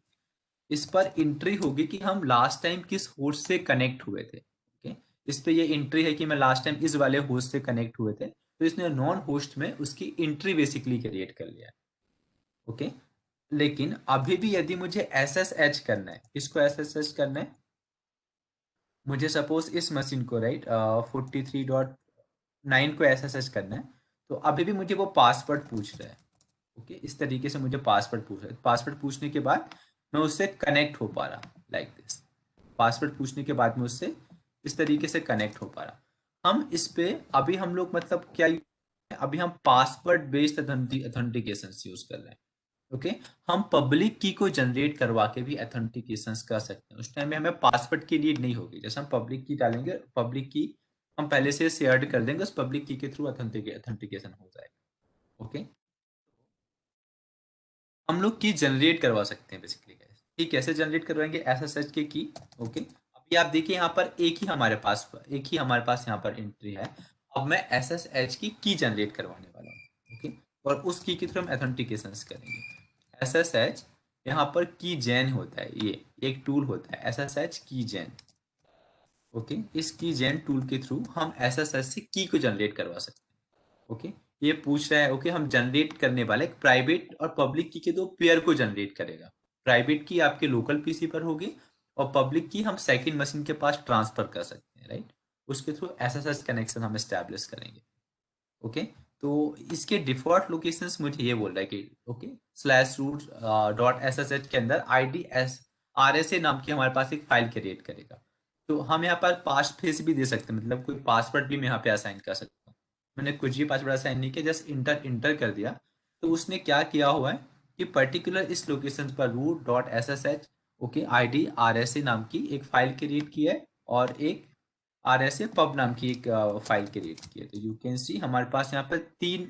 इस पर एंट्री होगी कि हम लास्ट टाइम किस होस्ट से कनेक्ट हुए थे। ओके, इस पे ये एंट्री है कि मैं लास्ट टाइम इस वाले होस्ट से कनेक्ट हुए थे, तो इसने नॉन होस्ट में उसकी एंट्री बेसिकली क्रिएट कर लिया है। ओके, लेकिन अभी भी यदि मुझे एस एस एच करना है, किसको एस एस एच करना है, मुझे सपोज इस मशीन को राइट 43.9 को एस एस एच करना है, तो अभी भी मुझे वो पासवर्ड पूछ रहा है। ओके, इस तरीके से मुझे पासवर्ड पूछ रहा है। पासवर्ड पूछने के बाद मैं उससे कनेक्ट हो पा रहा, लाइक दिस। पासवर्ड पूछने के बाद में उससे इस तरीके से कनेक्ट हो पा रहा। हम इस पे अभी हम लोग मतलब क्या, अभी हम पासवर्ड बेस्ड ऑथेंटिकेशन यूज कर रहे हैं। ओके, हम पब्लिक की को जनरेट करवा के भी ऑथेंटिकेशन कर सकते हैं। उस टाइम में हमें पासवर्ड की नीड नहीं होगी। जैसे हम पब्लिक की डालेंगे, पब्लिक की हम पहले से शेयर कर देंगे, उस पब्लिक की के थ्रू ऑथेंटिकेशन हो जाएगा। ओके, हम लोग की जनरेट करवा सकते हैं बेसिकली। की कैसे जनरेट करवाएंगे, ऐसा सर्च के की। ओके, अभी आप देखिए यहाँ पर एक ही हमारे पास यहाँ पर एंट्री है। अब मैं एस एस एच की जनरेट करवाने वाला हूँ। ओके, और उस की के थ्रू हम ऑथेंटिकेशन करेंगे। एस एस एच यहाँ पर की जैन होता है, ये एक टूल होता है एस एस एच की जैन। ओके, इस की जैन टूल के थ्रू हम एस एस एच से की को जनरेट करवा सकते हैं। ओके, ये पूछ रहा है, ओके हम जनरेट करने वाले प्राइवेट और पब्लिक की के दो पेयर को जनरेट करेगा। प्राइवेट की आपके लोकल पीसी पर होगी और पब्लिक की हम सेकंड मशीन के पास ट्रांसफर कर सकते हैं, राइट। उसके थ्रू एसएसएच कनेक्शन हम एस्टैब्लिश करेंगे। ओके, तो इसके डिफॉल्ट लोकेशंस मुझे ये बोल रहा है कि okay slash root dot S S H के अंदर I D S R S A नाम की हमारे पास एक फाइल क्रिएट करेगा। तो हम यहाँ पर पास फेस भी दे सकते हैं, मतलब कोई पासवर्ड भी मैं यहाँ पे असाइन कर सकता हूँ। मैंने कुछ भी पासवर्ड असाइन नहीं किया, जस्ट इंटर इंटर कर दिया। तो उसने क्या किया हुआ है कि पर्टिकुलर इस लोकेशन पर root dot S S H okay I D R S A नाम की एक फाइल क्रिएट की है, और एक आर एस ए पब नाम की एक फाइल क्रिएट की है। तो यू कैन सी हमारे पास यहाँ पर 3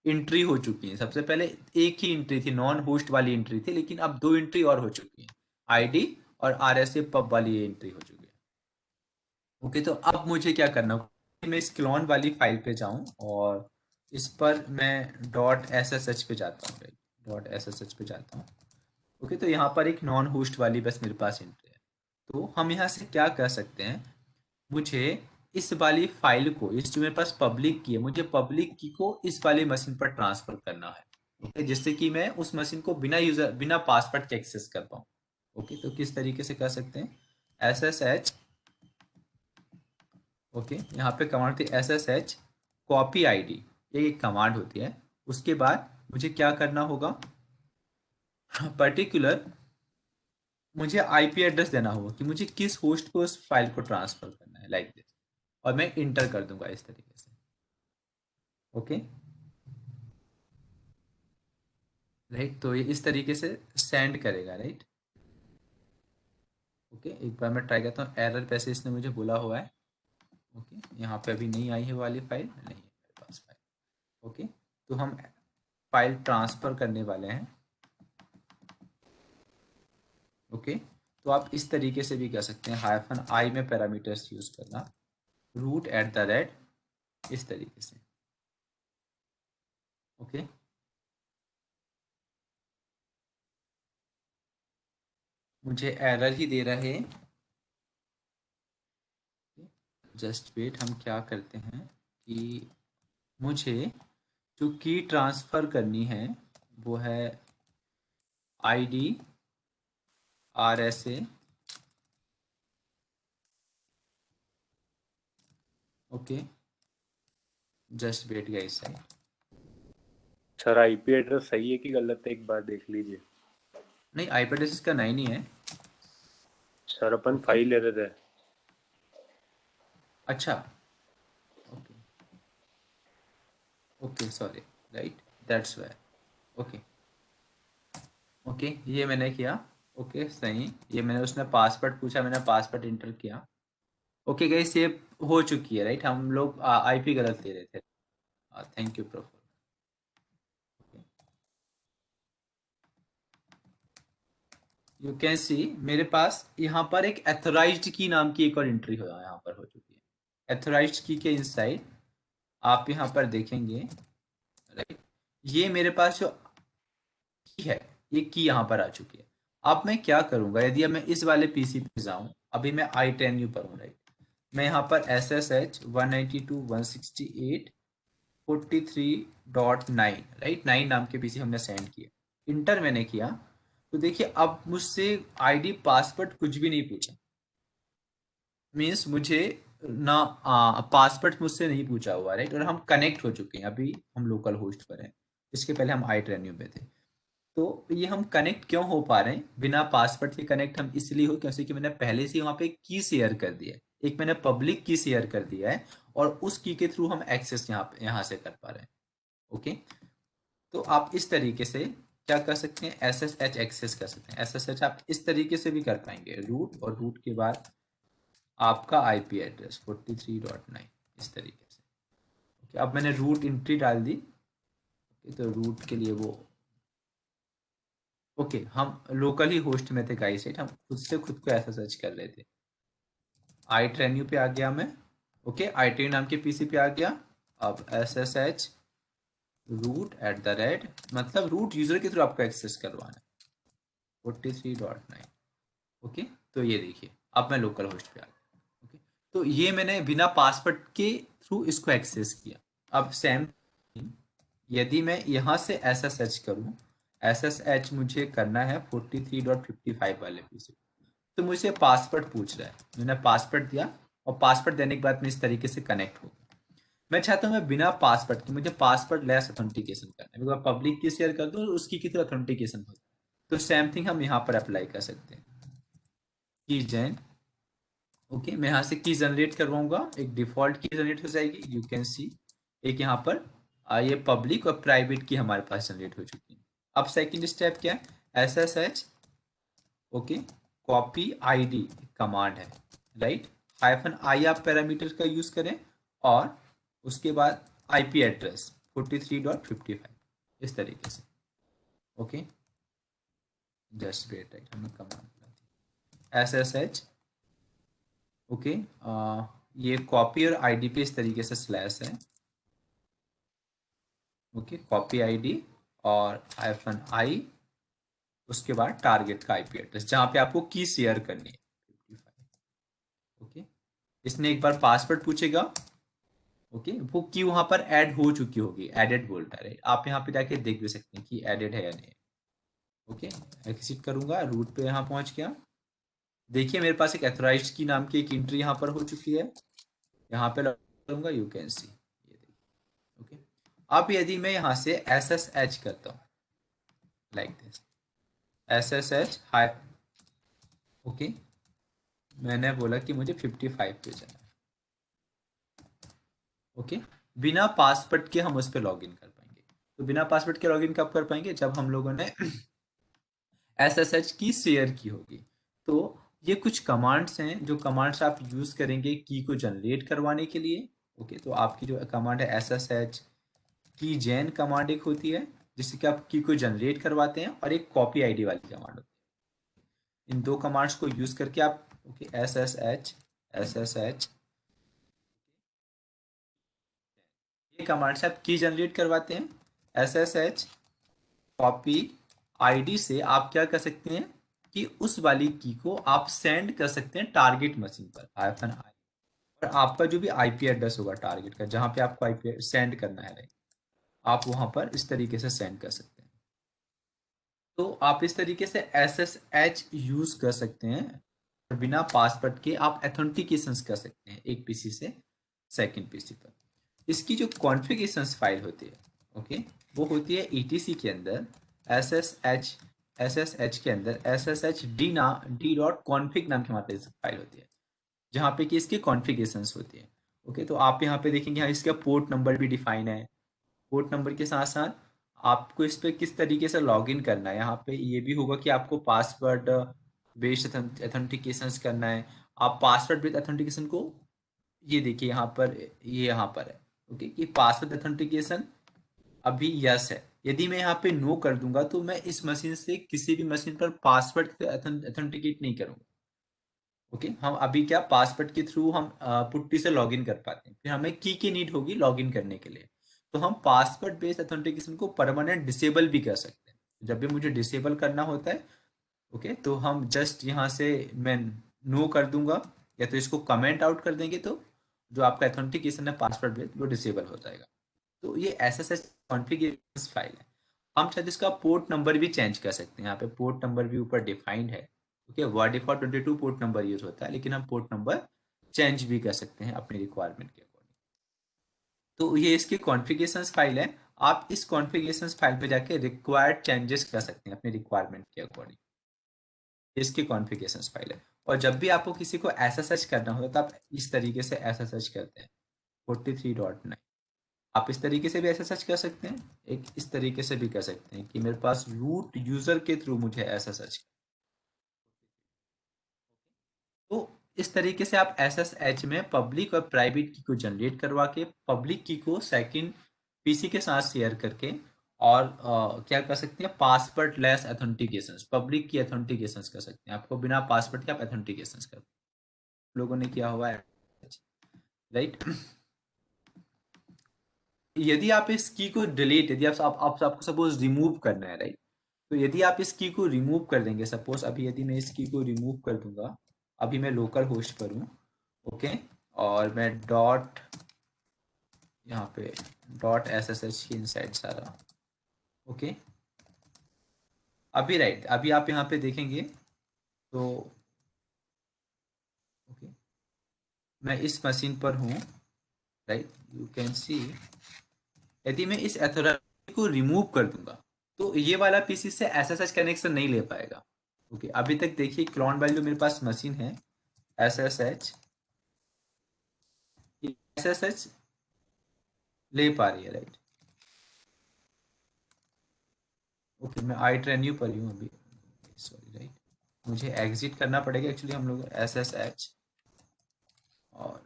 एंट्री हो चुकी है। सबसे पहले एक ही एंट्री थी, नॉन होस्ट वाली एंट्री थी, लेकिन अब 2 एंट्री और हो चुकी है, आईडी और आर एस ए पब वाली एंट्री हो चुकी है। ओके, तो अब मुझे क्या करना होगा, मैं इस क्लोन वाली फाइल पे जाऊं और इस पर मैं डॉट एस एस एच पे जाता हूँ, डॉट एस एस एच पे जाता हूँ। ओके, तो यहाँ पर एक नॉन होस्ट वाली बस मेरे पास एंट्री है। तो हम यहाँ से क्या कर सकते हैं, मुझे इस वाली फाइल को, इस जो मेरे पास पब्लिक की है, मुझे पब्लिक की को इस वाली मशीन पर ट्रांसफर करना है। ओके, जिससे कि मैं उस मशीन को बिना पासवर्ड के एक्सेस कर पाऊँ। ओके, तो किस तरीके से कर सकते हैं, एस एस एच, ओके यहाँ पे कमांड थी S S H copy I D, ये एक कमांड होती है। उसके बाद मुझे क्या करना होगा, पर्टिकुलर मुझे आईपी एड्रेस देना होगा कि मुझे किस होस्ट को उस फाइल को ट्रांसफर करना है, लाइक दिस। और मैं इंटर कर दूंगा इस तरीके से। ओके, राइट, तो ये इस तरीके से सेंड करेगा, राइट। ओके, एक बार मैं ट्राई करता हूँ, एरर पैसे इसने मुझे बोला हुआ है। ओके, यहाँ पे अभी नहीं आई है वाली फाइल, नहीं है मेरे पास फाइल। ओके, तो हम फाइल ट्रांसफर करने वाले हैं, ओके, तो आप इस तरीके से भी कर सकते हैं, -i में पैरामीटर्स यूज करना, root@, इस तरीके से, ओके। मुझे एरर ही दे रहा है, जस्ट वेट। हम क्या करते हैं कि मुझे जो की ट्रांसफ़र करनी है वो है ID RSA, okay, just wait guys.
Sir IP address सही है कि गलत है, एक बार देख लीजिए।
नहीं, IP एड्रेस इसका 9 ही है।
सर अपन
ओके,
फाइल एरर है।
अच्छा, okay, okay, sorry, right, that's why, okay, okay, ये मैंने किया, ओके, सही। ये मैंने, उसने पासवर्ड पूछा, मैंने पासवर्ड इंटर किया, ओके गाइस, ये हो चुकी है, राइट। हम लोग IP गलत ले रहे थे। Thank you professor. You can सी मेरे पास यहाँ पर एक एथोराइज्ड की नाम की एक और एंट्री हो यहाँ पर हो चुकी है। एथोराइज्ड की के इनसाइड आप यहाँ पर देखेंगे, राइट, ये मेरे पास जो की है, ये की यहाँ पर आ चुकी है। अब मैं क्या करूँगा, यदि अब मैं इस वाले पीसी पे जाऊँ, अभी मैं i10u पर हूँ, राइट, मैं यहाँ पर SSH 192.168.43.9, राइट, 9 नाम के पीसी हमने सेंड किया, इंटर मैंने किया, तो देखिए अब मुझसे ID पासवर्ड कुछ भी नहीं पूछा, मीन्स मुझे ना पासवर्ड मुझसे नहीं पूछा हुआ, राइट, और हम कनेक्ट हो चुके हैं, अभी हम लोकल होस्ट पर हैं, इसके पहले हम i10u पे थे। तो ये हम कनेक्ट क्यों हो पा रहे हैं बिना पासवर्ड के? कनेक्ट हम इसलिए हो क्योंकि मैंने पहले से वहां पे एक की शेयर कर दिया है, एक मैंने पब्लिक की शेयर कर दिया है, और उस की के थ्रू हम एक्सेस यहाँ से कर पा रहे हैं, ओके। तो आप इस तरीके से क्या कर सकते हैं, SSH एक्सेस कर सकते हैं। SSH आप इस तरीके से भी कर पाएंगे, रूट, और रूट के बाद आपका IP एड्रेस 43.9, इस तरीके से, ओके। अब मैंने रूट एंट्री डाल दी, तो रूट के लिए वो, ओके, हम लोकल ही होस्ट में थे गाइस, राइट, हम खुद से खुद को ऐसा सर्च कर रहे थे। i10u पे आ गया मैं, ओके, i10u नाम के पीसी पे आ गया। अब SSH root@, मतलब रूट यूजर के थ्रू आपको एक्सेस करवाना है 43.9, ओके। तो ये देखिए अब मैं लोकल होस्ट पे आ गया, ओके। तो ये मैंने बिना पासवर्ड के थ्रू इसको एक्सेस किया। अब सेम, यदि मैं यहाँ से SSH करूँ, SSH मुझे करना है 43.55 वाले पीसी, तो मुझे पासवर्ड पूछ रहा है, मैंने पासवर्ड दिया, और पासवर्ड देने के बाद मैं इस तरीके से कनेक्ट हो गया। मैं चाहता हूँ मैं बिना पासवर्ड के, मुझे पासवर्ड लेस ऑथेंटिकेशन करना है, पब्लिक की शेयर कर दूँ उसकी किसी ऑथेंटिकेशन हो, तो सेम थिंग हम यहाँ पर अप्लाई कर सकते हैं, की जैन, ओके। मैं यहाँ से की जनरेट करवाऊंगा, एक डिफॉल्ट की जनरेट हो जाएगी, यू कैन सी, एक यहाँ पर ये पब्लिक और प्राइवेट की हमारे पास जनरेट हो चुकी है। अब सेकंड स्टेप क्या है, SSH, okay, copy ID command है, राइट, -i आप पैरामीटर का यूज करें, और उसके बाद IP एड्रेस 43.55, इस तरीके से, ओके, जस्ट वेट, राइट, हमें कमांड SSH, ओके, ये कॉपी और ID पे इस तरीके से स्लैश है, ओके, कॉपी ID और -i, उसके बाद टारगेट का IP एड्रेस जहाँ पे आपको की शेयर करनी है 55, ओके। इसने एक बार पासवर्ड पूछेगा, ओके, वो की वहां पर ऐड हो चुकी होगी, एडेड बोल रहा है, आप यहाँ पे जाके देख भी सकते हैं कि एडेड है या नहीं, ओके। एग्जिट करूंगा, रूट पे यहाँ पहुंच गया, देखिए मेरे पास एक एथोराइज्ड की नाम की एक एंट्री यहाँ पर हो चुकी है, यहाँ पे लगाऊंगा, यू कैन सी, ये देखिए, ओके। अब यदि मैं यहाँ से SSH करता हूँ like this, SSH high, okay, मैंने बोला कि मुझे 55 पे जाना है, ओके, बिना पासवर्ड के हम उस पर लॉग इन कर पाएंगे। तो बिना पासवर्ड के लॉग इन कब कर पाएंगे, जब हम लोगों ने SSH की शेयर की होगी। तो ये कुछ कमांड्स हैं, जो कमांड्स आप यूज करेंगे की को जनरेट करवाने के लिए, ओके। तो आपकी जो कमांड है SSH की जैन कमांड एक होती है, जिससे कि आप की को जनरेट करवाते हैं, और एक कॉपी आईडी वाली कमांड होती है। इन दो कमांड्स को यूज करके आप ओके SSH ये कमांड से आप की जनरेट करवाते हैं। SSH कॉपी आईडी से आप क्या कर सकते हैं कि उस वाली की को आप सेंड कर सकते हैं टारगेट मशीन पर -i, और आपका जो भी आईपी एड्रेस होगा टारगेट का, जहां पे आपको आईपी सेंड करना है, राइट, आप वहां पर इस तरीके से सेंड कर सकते हैं। तो आप इस तरीके से SSH यूज कर सकते हैं, और बिना पासवर्ड के आप एथेंटिकेशन कर सकते हैं एक पीसी से सेकंड पीसी पर। इसकी जो कॉन्फ़िगरेशंस फाइल होती है, ओके, वो होती है ETC के अंदर SSH के अंदर /d.config नाम की हमारे फाइल होती है, जहाँ पे कि इसकी कॉन्फ़िगरेशंस होती है। ओके, तो आप यहाँ पे देखेंगे, यहाँ इसका पोर्ट नंबर भी डिफाइन है। पोर्ट नंबर के साथ साथ आपको इस पे किस तरीके से लॉगिन करना है, यहाँ पे ये भी होगा कि आपको पासवर्ड बेस्ड एथेंटिकेशन करना है। आप पासवर्ड बेस्ड एथेंटिकेशन को, ये देखिए यहाँ पर, ये यहाँ पर है, ओके, कि पासवर्ड एथेंटिकेशन अभी यस है। यदि मैं यहाँ पे नो कर दूंगा तो मैं इस मशीन से किसी भी मशीन पर पासवर्ड एथेंटिकेट नहीं करूंगा। ओके, हम अभी क्या पासवर्ड के थ्रू हम पुट्टी से लॉगिन कर पाते हैं, फिर हमें की नीड होगी लॉगिन करने के लिए। तो हम पासवर्ड बेस्ड ऑथेंटिकेशन को परमानेंट डिसेबल भी कर सकते हैं। जब भी मुझे डिसेबल करना होता है, ओके, तो हम जस्ट यहाँ से मैं नो कर दूंगा, या तो इसको कमेंट आउट कर देंगे, तो जो आपका ऑथेंटिकेशन है पासवर्ड बेस्ड वो डिसेबल हो जाएगा। तो ये SSH कॉन्फ़िगरेशन फाइल है। हम शायद इसका पोर्ट नंबर भी चेंज कर सकते हैं, यहाँ पे पोर्ट नंबर भी ऊपर डिफाइंड है। Okay, by default 22 port number use होता है, लेकिन हम पोर्ट नंबर चेंज भी कर सकते हैं अपनी रिक्वायरमेंट के अकॉर्डिंग। तो ये इसकी कॉन्फ़िगरेशंस फाइल है। आप इस कॉन्फ़िगरेशंस फाइल पे जाके रिक्वायर्ड चेंजेस कर सकते हैं अपनी रिक्वायरमेंट के अकॉर्डिंग। इसकी कॉन्फ़िगरेशंस फाइल है। और जब भी आपको किसी को SSH करना होता है, तो आप इस तरीके से SSH करते हैं 43.9। आप इस तरीके से भी SSH कर सकते हैं, एक इस तरीके से भी कर सकते हैं कि मेरे पास रूट यूजर के थ्रू मुझे SSH। तो इस तरीके से आप SSH में पब्लिक और प्राइवेट की को जनरेट करवा के पब्लिक की को सेकंड पीसी के साथ शेयर करके, और क्या कर सकते हैं, पासवर्ड लेस एथेंटिकेशन, पब्लिक की एथेंटिकेशन कर सकते हैं। आपको बिना पासवर्ड के आप एथेंटिकेशन कर लोगों ने किया हुआ है, राइट। यदि आप इस की को डिलीट, यदि आपको सपोज रिमूव करना है, राइट, तो यदि आप इस की को रिमूव कर देंगे, सपोज अभी यदि मैं इस की को रिमूव कर दूंगा, अभी मैं लोकल होस्ट पर हूँ, ओके, और मैं डॉट, यहाँ पे .ssh की इनसाइड सारा, ओके, अभी राइट, अभी आप यहाँ पे देखेंगे तो, ओके, मैं इस मशीन पर हूँ, राइट, यू कैन सी, यदि मैं इस अथॉरिटी को रिमूव कर दूंगा, तो ये वाला पीसी से SSH कनेक्शन नहीं ले पाएगा। ओके, अभी तक देखिए क्लोन वाली जो मेरे पास मशीन है SSH, SSH ले पा रही है, राइट। ओके, मैं आई ट्रेन यू पर ही हूँ अभी, सॉरी, राइट, मुझे एग्जिट करना पड़ेगा एक्चुअली, हम लोग SSH, और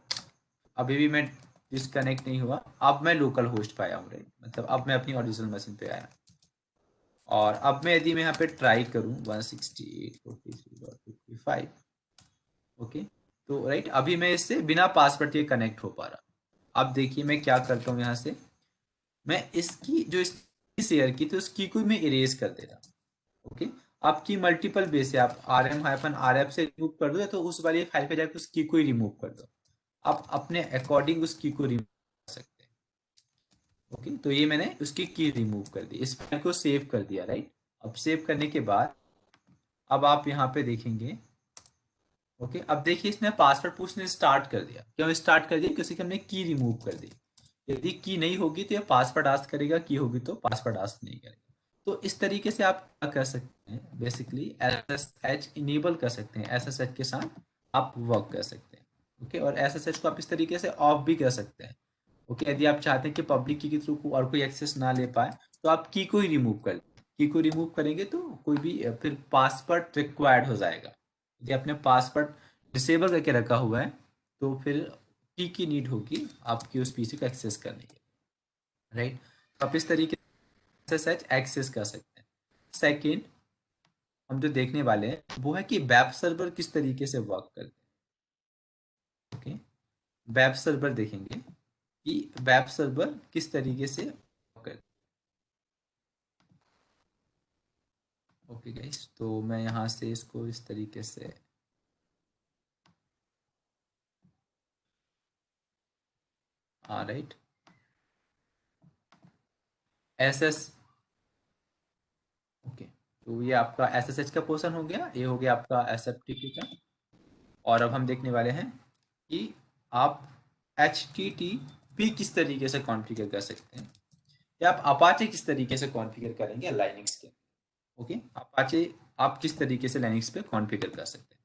अभी भी मैं डिसकनेक्ट नहीं हुआ, अब मैं लोकल होस्ट पे आया हूँ, राइट, मतलब अब मैं अपनी ओरिजिनल मशीन पे आया। और अब मैं यदि मैं यहाँ पे ट्राई करूँ 168.43.55, ओके, तो राइट, अभी मैं इससे बिना पासवर्ड के कनेक्ट हो पा रहा। अब देखिए मैं क्या करता हूँ, यहाँ से मैं इसकी जो इसकी शेयर की, तो उसकी को मैं इरेज कर दे रहा। ओके, आपकी मल्टीपल बेस है, आप rm-rf से रिमूव कर दो, या तो उस वाली फाइल पे जाकर उस की को ही रिमूव कर दो। आप अपने अकॉर्डिंग उस की को रिमूव कर सकते हैं। ओके, तो ये मैंने उसकी की रिमूव कर दी, इस फाइल को सेव कर दिया, राइट। अब सेव करने के बाद अब आप यहाँ पे देखेंगे, ओके, अब देखिए इसने पासवर्ड पूछने स्टार्ट कर दिया। क्यों स्टार्ट कर दिया? क्योंकि हमने की रिमूव कर दी। यदि की नहीं होगी तो ये पासवर्ड आस्क करेगा, की होगी तो पासवर्ड आस्क नहीं करेगा। तो इस तरीके से आप क्या कर सकते हैं, बेसिकली SSH इनेबल कर सकते हैं, SSH के साथ आप वर्क कर सकते हैं। ओके, और SSH को आप इस तरीके से ऑफ भी कर सकते हैं। ओके, यदि आप चाहते हैं कि पब्लिक की के थ्रू को और कोई एक्सेस ना ले पाए, तो आप की को ही रिमूव कर, की को रिमूव करेंगे तो कोई भी फिर पासवर्ड रिक्वायर्ड हो जाएगा। यदि आपने पासवर्ड डिसेबल करके रखा हुआ है, तो फिर की नीड होगी आपकी उस पीसी को एक्सेस करने की, राइट। तो आप इस तरीके SSH एक्सेस कर सकते हैं। सेकंड हम जो देखने वाले हैं वो है कि वेब सर्वर किस तरीके से वर्क करते हैं। ओके, वेब सर्वर देखेंगे कि वेब सर्वर किस तरीके से work करते हैं। ओके गाइस, तो मैं यहाँ से इसको इस तरीके से राइट एस ओके, तो ये आपका SSH का पोर्शन हो गया, ये हो गया आपका SFTP का। और अब हम देखने वाले हैं कि आप HTTP किस तरीके से कॉन्फ़िगर कर सकते हैं, या आप अपाचे किस तरीके से कॉन्फ़िगर करेंगे लाइनक्स के। ओके, अपाचे आप किस तरीके से लाइनक्स पे कॉन्फ़िगर कर सकते हैं।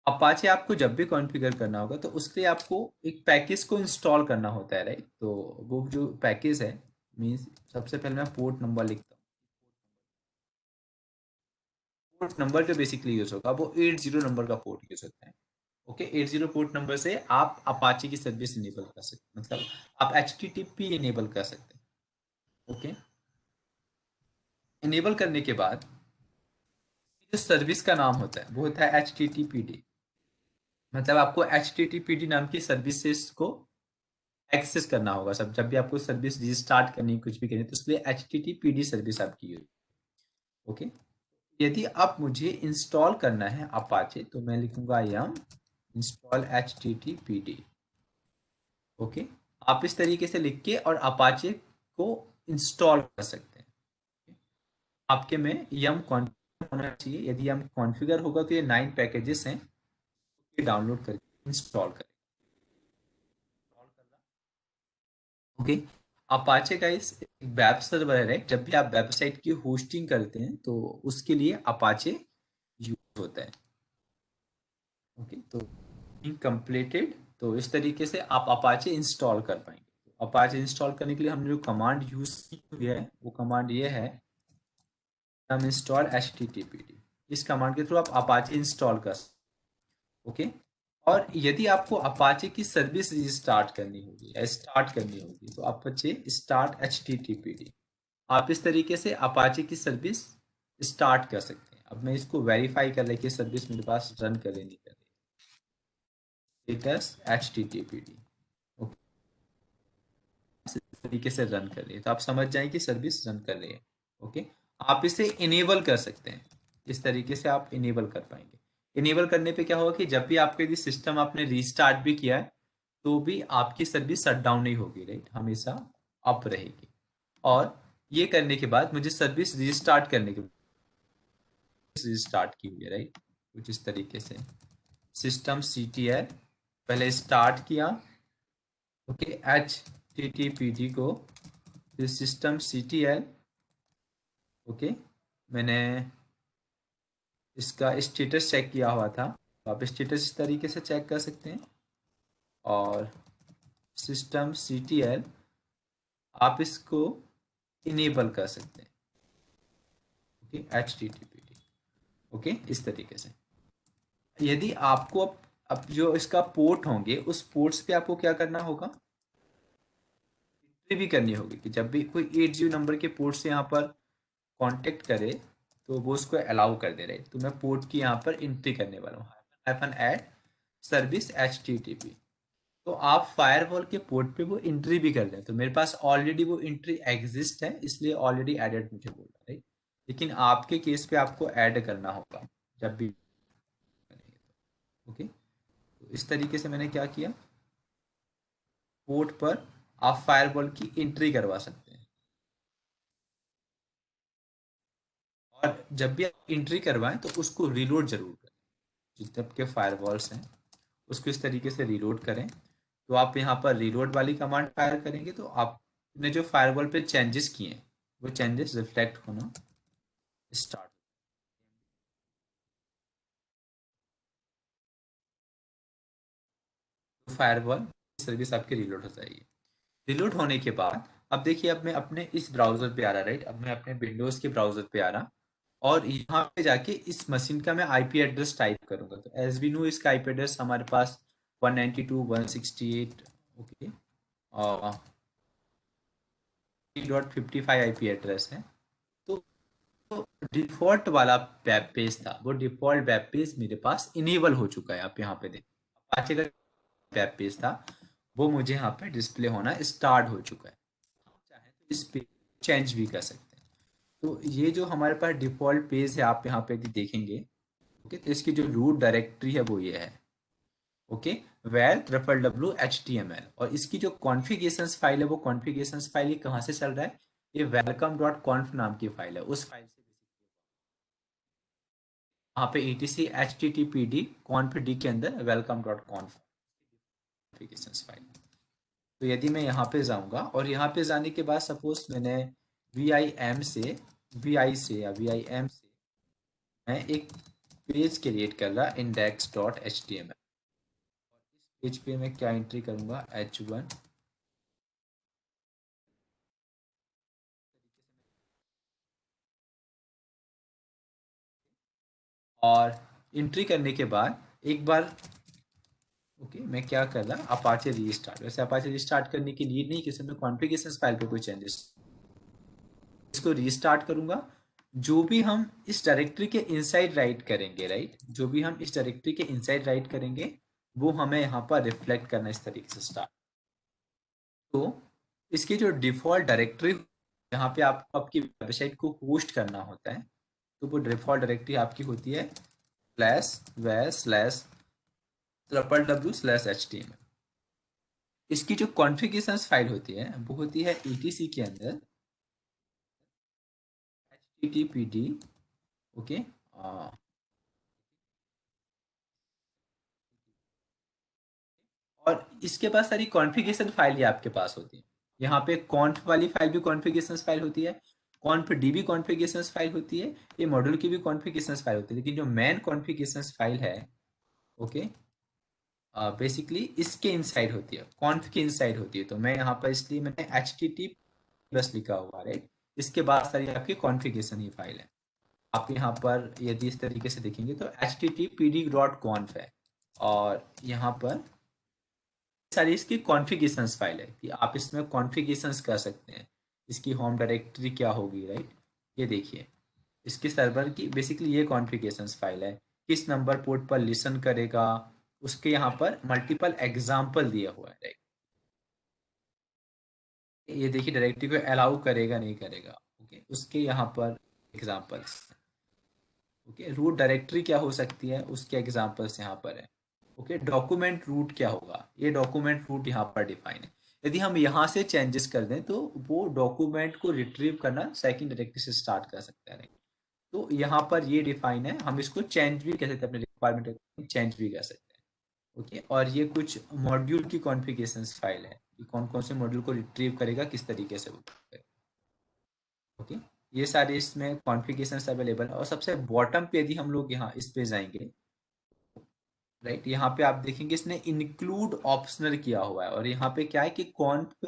अपाचे आपको जब भी कॉन्फ़िगर करना होगा तो उसके लिए आपको एक पैकेज को इंस्टॉल करना होता है, राइट। तो वो जो पैकेज है मीन्स, सबसे पहले मैं पोर्ट नंबर लिखता हूँ। पोर्ट नंबर जो बेसिकली यूज होगा वो 80 नंबर का पोर्ट यूज होता है। ओके, 80 पोर्ट नंबर से आप अपाचे की सर्विस इनेबल कर सकते हैं, मतलब आप HTTP इनेबल कर सकते हैं। ओके, इनेबल करने के बाद जो सर्विस का नाम होता है वो होता है HTTPD। मतलब आपको HTTPD नाम की सर्विसेज को एक्सेस करना होगा। सब जब भी आपको सर्विस रिस्टार्ट करनी, कुछ भी करनी, तो उसके लिए HTTPD सर्विस आपकी यूज। ओके, यदि आप मुझे इंस्टॉल करना है अपाचे तो मैं लिखूंगा यम इंस्टॉल HTTPD। ओके, आप इस तरीके से लिख के और अपाचे को इंस्टॉल कर सकते हैं। आपके में यम कॉन्फ़िगर होना चाहिए। यदि यम कॉन्फ़िगर होगा तो ये 9 पैकेजेस हैं, ये डाउनलोड करके इंस्टॉल करें। ओके, अपाचे का इस वेब सर्वर है, राइट। जब भी आप वेबसाइट की होस्टिंग करते हैं तो उसके लिए अपाचे यूज होता है। ओके, तो कंप्लीटेड, तो इस तरीके से आप अपाचे इंस्टॉल कर पाएंगे। अपाचे इंस्टॉल करने के लिए हमने जो कमांड यूज की हुई है वो कमांड ये है, हम इंस्टॉल HTTPD। इस कमांड के थ्रू आप अपाचे इंस्टॉल कर सकते हैं। ओके, और यदि आपको अपाचे की सर्विस स्टार्ट करनी होगी या स्टार्ट करनी होगी तो अपाचे स्टार्ट HTTPD, आप इस तरीके से अपाचे की सर्विस स्टार्ट कर सकते हैं। अब मैं इसको वेरीफाई कर ले कि सर्विस मेरे पास रन करे नहीं करे। स्टेटस HTTPD, ओके, इस तरीके से रन कर रही है तो आप समझ जाएं कि सर्विस रन कर रही है। ओके, आप इसे इनेबल कर सकते हैं। इस तरीके से आप इनेबल कर पाएंगे। इनेबल करने पे क्या होगा कि जब भी आपके यदि सिस्टम आपने रीस्टार्ट भी किया है तो भी आपकी सर्विस शट डाउन नहीं होगी, राइट, हमेशा अप रहेगी। और ये करने के बाद मुझे सर्विस रीस्टार्ट करने के स्टार्ट की हुई है, राइट, कुछ इस तरीके से सिस्टम CTL पहले स्टार्ट किया। ओके, HTTPD को, फिर सिस्टम CTL। ओके, मैंने इसका स्टेटस चेक किया हुआ था, तो आप स्टेटस इस तरीके से चेक कर सकते हैं। और सिस्टम CTL आप इसको इनेबल कर सकते हैं। Okay, HTTPD। ओके, इस तरीके से यदि आपको अब जो इसका पोर्ट होंगे उस पोर्ट्स पे आपको क्या करना होगा, एंट्री भी करनी होगी कि जब भी कोई 80 नंबर के पोर्ट से यहाँ पर कांटेक्ट करे तो वो उसको अलाउ कर दे रहे। तो मैं पोर्ट की यहाँ पर एंट्री करने वाला हूँ, -ऐड सर्विस HTTP। तो आप फायरवॉल के पोर्ट पे वो एंट्री भी कर दें तो मेरे पास ऑलरेडी वो एंट्री एग्जिस्ट है, इसलिए ऑलरेडी एडेड मुझे बोल रहा है। लेकिन आपके केस पे आपको ऐड करना होगा जब भी करेंगे। ओके, तो इस तरीके से मैंने क्या किया, पोर्ट पर आप फायरवॉल की एंट्री करवा सकते हैं। और जब भी आप एंट्री करवाएं तो उसको रीलोड जरूर करें। जितने आपके फायरवॉल्स हैं उसको इस तरीके से रीलोड करें। तो आप यहाँ पर रीलोड वाली कमांड फायर करेंगे तो आपने जो फायरवॉल पे चेंजेस किए हैं वो चेंजेस रिफ्लेक्ट होना स्टार्ट। तो फायरवॉल सर्विस आपकी रीलोड हो जाएगी। रीलोड होने के बाद अब देखिए, अब मैं अपने इस ब्राउजर पे आ रहा, राइट। अब मैं अपने विंडोज के ब्राउजर पे आ रहा और यहाँ पे जाके इस मशीन का मैं IP एड्रेस टाइप करूंगा। तो एज वी नो इसका IP एड्रेस हमारे पास 192.168। ओके, और 192.168.55 आईपी एड्रेस है। तो डिफॉल्ट वाला वेब पेज था, वो डिफॉल्ट वेब पेज मेरे पास इनेबल हो चुका है। आप यहाँ पे देखिए, अपाचे का वेब पेज था वो मुझे यहाँ पे डिस्प्ले होना स्टार्ट हो चुका है। हम चाहें तो इस पे चेंज भी कर सकते हैं। तो ये जो हमारे पास डिफॉल्ट पेज है, आप यहाँ पे यदि देखेंगे, ओके, तो इसकी जो रूट डायरेक्टरी है वो ये है, okay, well triple W H T M L. और इसकी जो कॉन्फ़िगरेशंस फाइल है, वो कॉन्फ़िगरेशंस फाइल ये कहाँ से चल रहा है, ये वेलकम डॉट कॉन्फ नाम की फाइल है, उस फाइल से वहाँ पे etc httpd conf d के अंदर वेलकम डॉट कॉन्फ कॉन्फ़िगरेशंस फाइल। तो यदि मैं यहाँ पे जाऊँगा और यहाँ पे जाने के बाद सपोज मैंने VIM से या VIM से मैं एक पेज क्रिएट कर रहा index.html। इस पेज पे मैं क्या एंट्री करूँगा, h1, और एंट्री करने के बाद एक बार, ओके, मैं क्या कर रहा अपाचे रीस्टार्ट। वैसे अपाचे रीस्टार्ट करने की नीड नहीं, किसी में कॉन्फ़िगरेशंस फाइल पे कोई चेंजेस, इसको रीस्टार्ट करूंगा। जो भी हम इस डायरेक्टरी के इनसाइड राइट करेंगे, राइट, जो भी हम इस डायरेक्टरी के इनसाइड राइट करेंगे वो हमें यहाँ पर रिफ्लेक्ट करना इस तरीके से स्टार्ट। तो इसकी जो डिफ़ॉल्ट डायरेक्टरी, यहाँ पे आपको आपकी वेबसाइट को होस्ट करना होता है, तो वो डिफ़ॉल्ट डायरेक्टरी आपकी होती है /var/www/html। इसकी जो कॉन्फ़िगरेशंस फाइल होती है वो होती है etc के अंदर httpd, ओके, और इसके पास सारी कॉन्फ़िगरेशन फाइल ही आपके पास होती है। यहाँ पे कॉन्फ वाली फाइल भी कॉन्फ़िगरेशन फाइल होती है, कॉन्फ डी भी कॉन्फ़िगरेशन फाइल होती है, ये मॉड्यूल की भी कॉन्फ़िगरेशन फाइल होती है, लेकिन जो मेन कॉन्फ़िगरेशन फाइल है, ओके, बेसिकली इसके इनसाइड होती है, कॉन्फ के इनसाइड होती है। तो मैं यहाँ पर इसलिए मैंने एच टी टी प्लस लिखा हुआ, राइट, इसके बाद सारी आपकी कॉन्फ़िगरेशन ही फाइल है। आप यहाँ पर यदि इस तरीके से देखेंगे तो httpd.conf है, और यहाँ पर सारी इसकी कॉन्फ़िगरेशंस फाइल है कि आप इसमें कॉन्फ़िगरेशंस कर सकते हैं। इसकी होम डायरेक्टरी क्या होगी, राइट, ये देखिए, इसके सर्वर की बेसिकली ये कॉन्फ़िगरेशंस फाइल है, किस नंबर पोर्ट पर लिसन करेगा, उसके यहाँ पर मल्टीपल एग्जाम्पल दिया हुआ है, राइट, ये देखिए डायरेक्टरी को अलाउ करेगा नहीं करेगा, ओके, उसके यहाँ पर एग्जाम्पल्स, ओके, रूट डायरेक्टरी क्या हो सकती है उसके एग्जांपल्स यहाँ पर है, ओके, डॉक्यूमेंट रूट क्या होगा, ये डॉक्यूमेंट रूट यहाँ पर डिफाइन है। यदि हम यहाँ से चेंजेस कर दें तो वो डॉक्यूमेंट को रिट्रीव करना सेकंड डायरेक्टरी से स्टार्ट कर सकता है। तो यहाँ पर ये डिफाइन है, हम इसको चेंज भी कर सकते हैं, अपने रिक्वायरमेंट चेंज भी कर सकते हैं, ओके। और ये कुछ मॉड्यूल की कॉन्फ़िगरेशन फाइल है कि कौन कौन से मॉड्यूल को रिट्रीव करेगा, किस तरीके से वो करेगा, ओके। ये सारे इसमें कॉन्फ़िगरेशंस अवेलेबल है। और सबसे बॉटम पे यदि हम लोग यहाँ इस पे जाएंगे, राइट, यहाँ पे आप देखेंगे इसने इंक्लूड ऑप्शनल किया हुआ है, और यहाँ पे क्या है कि कॉन्फ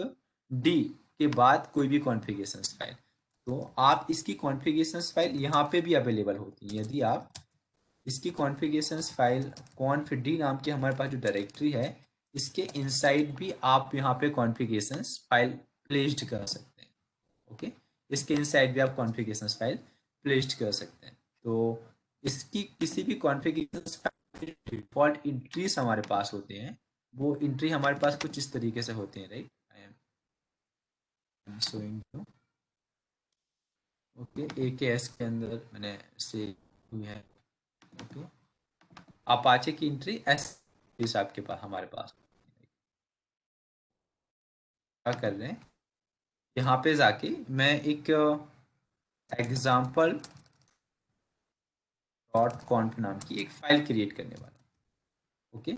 डी के बाद कोई भी कॉन्फ़िगरेशन फाइल, तो आप इसकी कॉन्फ़िगरेशन फाइल यहाँ पे भी अवेलेबल होती है। यदि आप इसकी कॉन्फ़िगरेशन फाइल कॉन्फ डी नाम की हमारे पास जो डायरेक्टरी है, इसके इनसाइड भी आप यहाँ पे कॉन्फ़िगरेशन फाइल प्लेस्ड कर सकते हैं, ओके, इसके इनसाइड भी आप कॉन्फ़िगरेशन फाइल प्लेस्ड कर सकते हैं। तो इसकी किसी भी कॉन्फ़िगरेशन डिफ़ॉल्ट एंट्रीज हमारे पास होते हैं, वो एंट्री हमारे पास कुछ इस तरीके से होते हैं, right, I am showing you, okay, AKS के अंदर मैंने से हुई है, ओके, अपाचे की एंट्री एस आपके पास हमारे पास क्या कर रहे हैं, यहाँ पे जाके मैं एक एग्जाम्पल डॉट कॉन्फ नाम की एक फाइल क्रिएट करने वाला हूँ, ओके,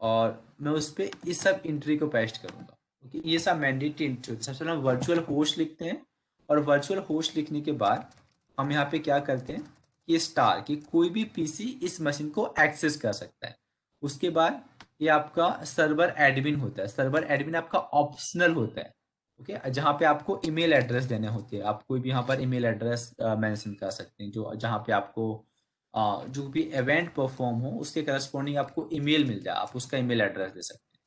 और मैं उस पर इस सब एंट्री को पेस्ट करूँगा, ओके। ये सब मैंडेटरी एंट्री होती है। सबसे पहले हम वर्चुअल होस्ट लिखते हैं, और वर्चुअल होस्ट लिखने के बाद हम यहाँ पे क्या करते हैं कि स्टार कि कोई भी पीसी इस मशीन को एक्सेस कर सकता है। उसके बाद ये आपका सर्वर एडमिन होता है, सर्वर एडमिन आपका ऑप्शनल होता है, ओके, जहाँ पे आपको ईमेल एड्रेस देने होते हैं। आप कोई भी यहाँ पर ईमेल एड्रेस मेंशन कर सकते हैं, जो जहाँ पे आपको जो भी इवेंट परफॉर्म हो उसके करस्पॉन्डिंग आपको ईमेल मिल जाए, आप उसका ईमेल एड्रेस दे सकते हैं।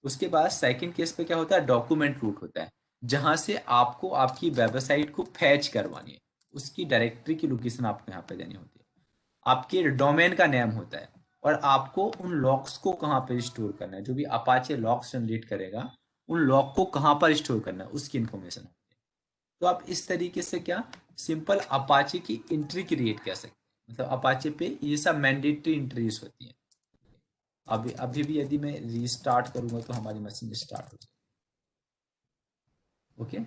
उसके बाद सेकंड केस पे क्या होता है, डॉक्यूमेंट रूट होता है। जहां से आपको आपकी वेबसाइट को फैच करवानी है, उसकी डायरेक्टरी की लोकेशन आपको यहाँ पे देनी होती है। आपके डोमेन का नेम होता है, और आपको उन लॉक्स को कहाँ पर स्टोर करना है, जो भी अपाचे लॉक्स जनरेट करेगा उन लॉक को कहाँ पर स्टोर करना है उसकी इन्फॉर्मेशन होती है। तो आप इस तरीके से क्या सिंपल अपाचे की एंट्री क्रिएट कर सकते हैं, मतलब अपाचे पे ये सब मैंडेटरी एंट्रीज होती हैं। अभी अभी भी यदि मैं रीस्टार्ट करूंगा तो हमारी मशीन स्टार्ट हो जाएगी। ओके,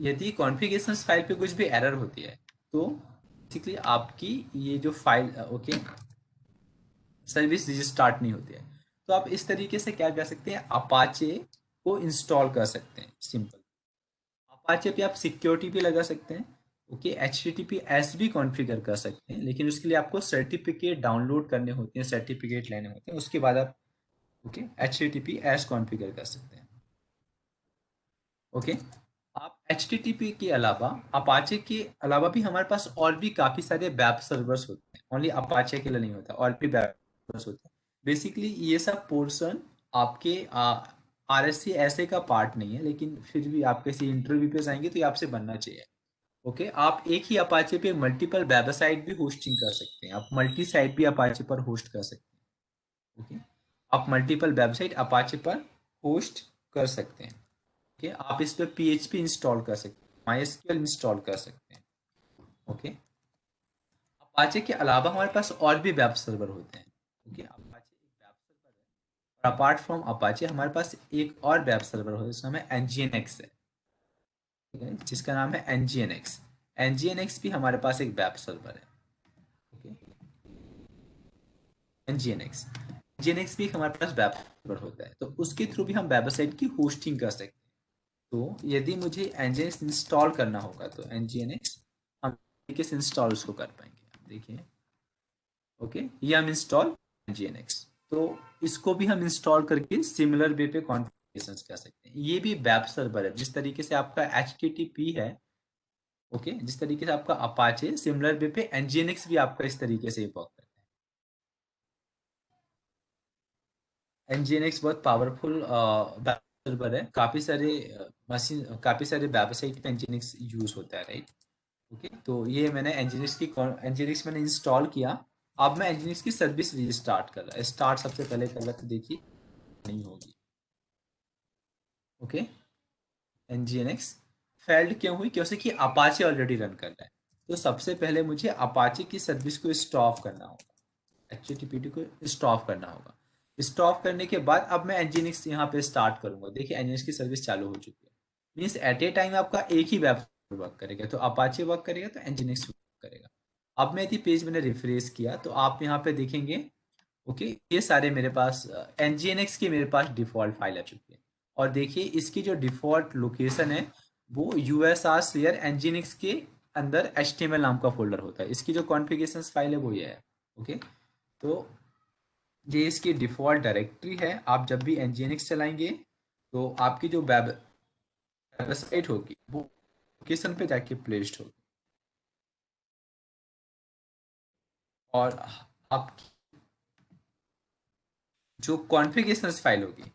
यदि कॉन्फ़िगरेशन फाइल पे कुछ भी एरर होती है तो बेसिकली आपकी ये जो फाइल ओके सर्विस रिस्टार्ट नहीं होती है। तो आप इस तरीके से क्या कर सकते हैं, अपाचे को इंस्टॉल कर सकते हैं सिंपल। अपाचे पे आप सिक्योरिटी भी लगा सकते हैं। ओके, HTTPS भी कॉन्फ़िगर कर सकते हैं, लेकिन उसके लिए आपको सर्टिफिकेट डाउनलोड करने होते हैं, सर्टिफिकेट लेने होते हैं, उसके बाद आप ओके HTTPS कॉन्फ़िगर कर सकते हैं। ओके, आप HTTP के अलावा अपाचे के अलावा भी हमारे पास और भी काफ़ी सारे वेब सर्वर्स होते हैं, ओनली अपाचे के लिए नहीं होता, और भी वेब सर्वर्स होते हैं। बेसिकली ये सब पोर्शन आपके RSC ऐसे का पार्ट नहीं है, लेकिन फिर भी आप किसी इंटरव्यू पे जाएंगे तो ये आपसे बनना चाहिए। ओके, आप एक ही अपाचे पे मल्टीपल वेबसाइट भी होस्टिंग कर सकते हैं, आप मल्टी साइट भी अपाचे पर होस्ट कर सकते हैं। ओके, आप मल्टीपल वेबसाइट अपाचे पर होस्ट कर सकते हैं। ओके, आप इस पर PHP इंस्टॉल कर सकते हैं, MySQL इंस्टॉल कर सकते हैं। ओके, अपाचे के अलावा हमारे पास और भी वेब सर्वर होते हैं। ओके, अपाचे एक वेब सर्वर है, और अपार्ट फ्रॉम अपाचे हमारे पास एक और वेब सर्वर होता है जिसका नाम है Nginx है। ठीक है, जिसका नाम है Nginx। Nginx भी हमारे पास एक वेब सर्वर है। ओके, Nginx Nginx भी एक हमारे पास वेब सर्वर होता है, तो उसके थ्रू भी हम वेबसाइट की होस्टिंग कर सकते हैं। तो यदि मुझे Nginx इंस्टॉल करना होगा तो Nginx हम तरीके से इंस्टॉल उसको कर पाएंगे। आप देखिए, ओके, ये हम इंस्टॉल Nginx, तो इसको भी हम इंस्टॉल करके सिमिलर वे पे कॉन्फ़िगरेशन कर सकते हैं। ये भी वेब सर्वर है, जिस तरीके से आपका HTTP है। ओके, जिस तरीके से आपका अपाचे सिमिलर वे पे Nginx भी आपका इस तरीके से वर्क करता है। Nginx बहुत पावरफुल वेब सर्वर है, काफ़ी सारे मशीन काफ़ी सारे वेबसाइट पे Nginx यूज़ होता है, राइट। ओके, तो ये मैंने Nginx मैंने इंस्टॉल किया। अब मैं Nginx की सर्विस रीस्टार्ट कर रहा है, स्टार्ट सबसे पहले कर रहा था, देखिए नहीं होगी। ओके, Nginx फेल्ड क्यों हुई, क्योंकि कि अपाचे ऑलरेडी रन कर रहा है। तो सबसे पहले मुझे अपाचे की सर्विस को स्टॉप करना होगा, HTTP को स्टॉप करना होगा। स्टॉप करने के बाद अब मैं Nginx यहाँ पे स्टार्ट करूंगा। देखिए Nginx की सर्विस चालू हो चुकी है। मीन्स एट ए टाइम आपका एक ही वेब वर्क करेगा, तो अपाचे वर्क करेगा तो Nginx वर्क करेगा। अब मैं यदि पेज मैंने रिफ्रेश किया तो आप यहाँ पे देखेंगे, ओके, ये सारे मेरे पास Nginx की मेरे पास डिफ़ॉल्ट फाइल आ चुकी है। और देखिए इसकी जो डिफ़ॉल्ट लोकेशन है वो USR शेयर Nginx के अंदर HTML नाम का फोल्डर होता है। इसकी जो कॉन्फ़िगरेशन फाइल है वो ये है। ओके, तो ये इसकी डिफ़ॉल्ट डायरेक्टरी है। आप जब भी Nginx चलाएंगे तो आपकी जो वेबसाइट होगी वो लोकेशन पे जाके प्लेस्ड होगी, और आपकी जो कॉन्फ़िगरेशन फाइल होगी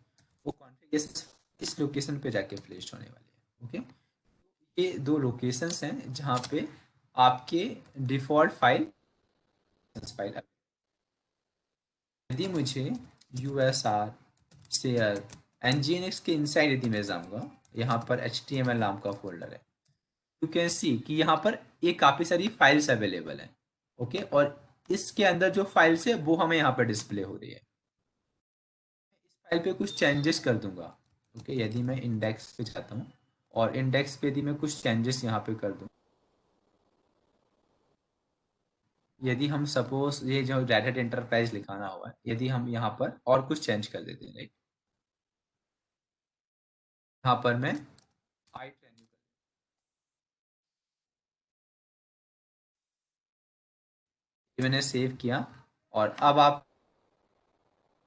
वो कॉन्फ़िगरेशन इस लोकेशन पे जाके प्लेस्ड होने वाली है। ओके, ये दो लोकेशंस हैं जहाँ पे आपके डिफ़ॉल्ट फाइल यदि मुझे USR शेयर Nginx के इनसाइड यदि मैं जाऊँगा, यहाँ पर HTML नाम का फोल्डर है, यू कैन सी कि यहाँ पर ये काफ़ी सारी फाइल्स अवेलेबल हैं। ओके, और इसके अंदर जो फाइल्स है वो हमें यहाँ पर डिस्प्ले हो रही है। इस फाइल पे कुछ चेंजेस कर दूंगा। ओके, यदि मैं इंडेक्स पे जाता हूँ और इंडेक्स पे यदि मैं कुछ चेंजेस यहाँ पे कर दूँ, यदि हम सपोज ये जो रेड हैट एंटरप्राइज लिखाना हुआ है, यदि हम यहाँ पर और कुछ चेंज कर देते हैं, राइट, यहाँ पर मैं आई ट्रेनिंग मैंने सेव किया, और अब आप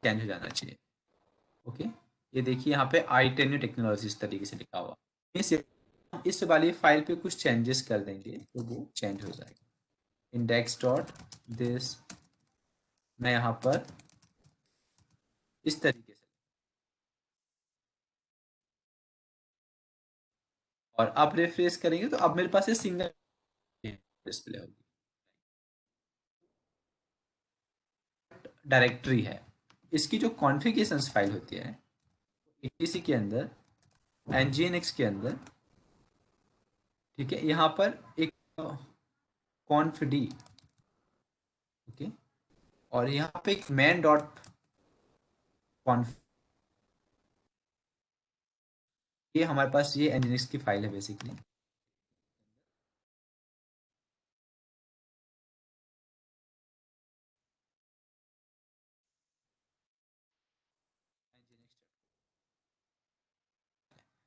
चेंज हो जाना चाहिए। ओके, ये देखिए यहाँ पे i10 टेक्नोलॉजी इस तरीके से लिखा हुआ। इस वाली फाइल पे कुछ चेंजेस कर देंगे तो वो चेंज हो जाएगा। इंडेक्स डॉट दिस मैं यहाँ पर इस तरीके से और अब रिफ्रेश करेंगे तो अब मेरे पास ये सिंगल डिस्प्ले होगी। डायरेक्टरी है, इसकी जो कॉन्फ़िगरेशंस फाइल होती है etc के अंदर, nginx के अंदर, ठीक है, यहाँ पर एक कॉन्फ डी, ओके, और यहाँ पे एक मैन डॉट कॉन्फ, ये हमारे पास ये nginx की फाइल है बेसिकली।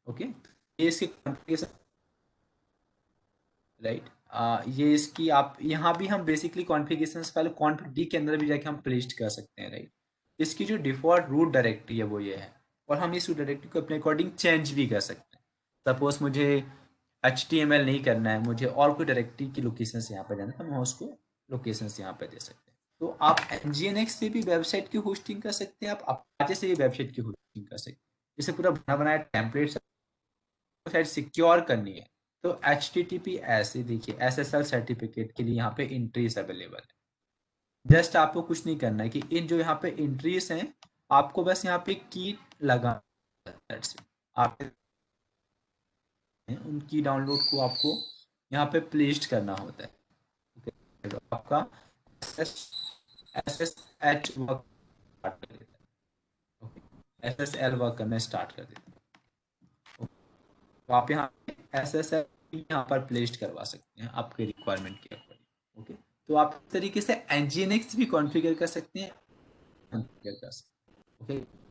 ओके, ये इसके कॉन्फ़िगरेशन, राइट। ये इसकी आप यहाँ भी हम बेसिकली कॉन्फ़िगरेशंस पहले कॉन्फ डी के अंदर भी जाके हम पेस्ट कर सकते हैं, राइट। इसकी जो डिफ़ॉल्ट रूट डायरेक्टरी है वो ये है, और हम इस रूट डायरेक्टरी को अपने अकॉर्डिंग चेंज भी कर सकते हैं। सपोज मुझे HTML नहीं करना है, मुझे और कोई डायरेक्टरी की लोकेशन से यहाँ पर जाना है, तो हम उसको लोकेशन से यहाँ पर दे सकते हैं। तो आप nginx से भी वेबसाइट की होस्टिंग कर सकते हैं, आप अपाचे से भी वेबसाइट की होस्टिंग कर सकते हैं। इसे पूरा बना बनाया टेम्पलेट साइट सिक्योर करनी है तो HTTPS ही देखिए SSL सर्टिफिकेट के लिए यहाँ पे एंट्रीज अवेलेबल है। जस्ट आपको कुछ नहीं करना है कि इन जो यहाँ पे एंट्रीज हैं, आपको बस यहाँ पे की लगा, आप उन की डाउनलोड को आपको यहाँ पे प्लेस्ट करना होता है। तो आपका SSH वर्क स्टार्ट कर देता है, ओके, SSL वर्क करना स्टार्ट कर देता है। तो आप यहाँ SSL यहाँ पर प्लेस्ड करवा सकते हैं आपके रिक्वायरमेंट के अकॉर्डिंग, ओके। तो आप इस तरीके से nginx भी कॉन्फ़िगर कर सकते हैं, कॉन्फ़िगर कर सकते हैं, ओके।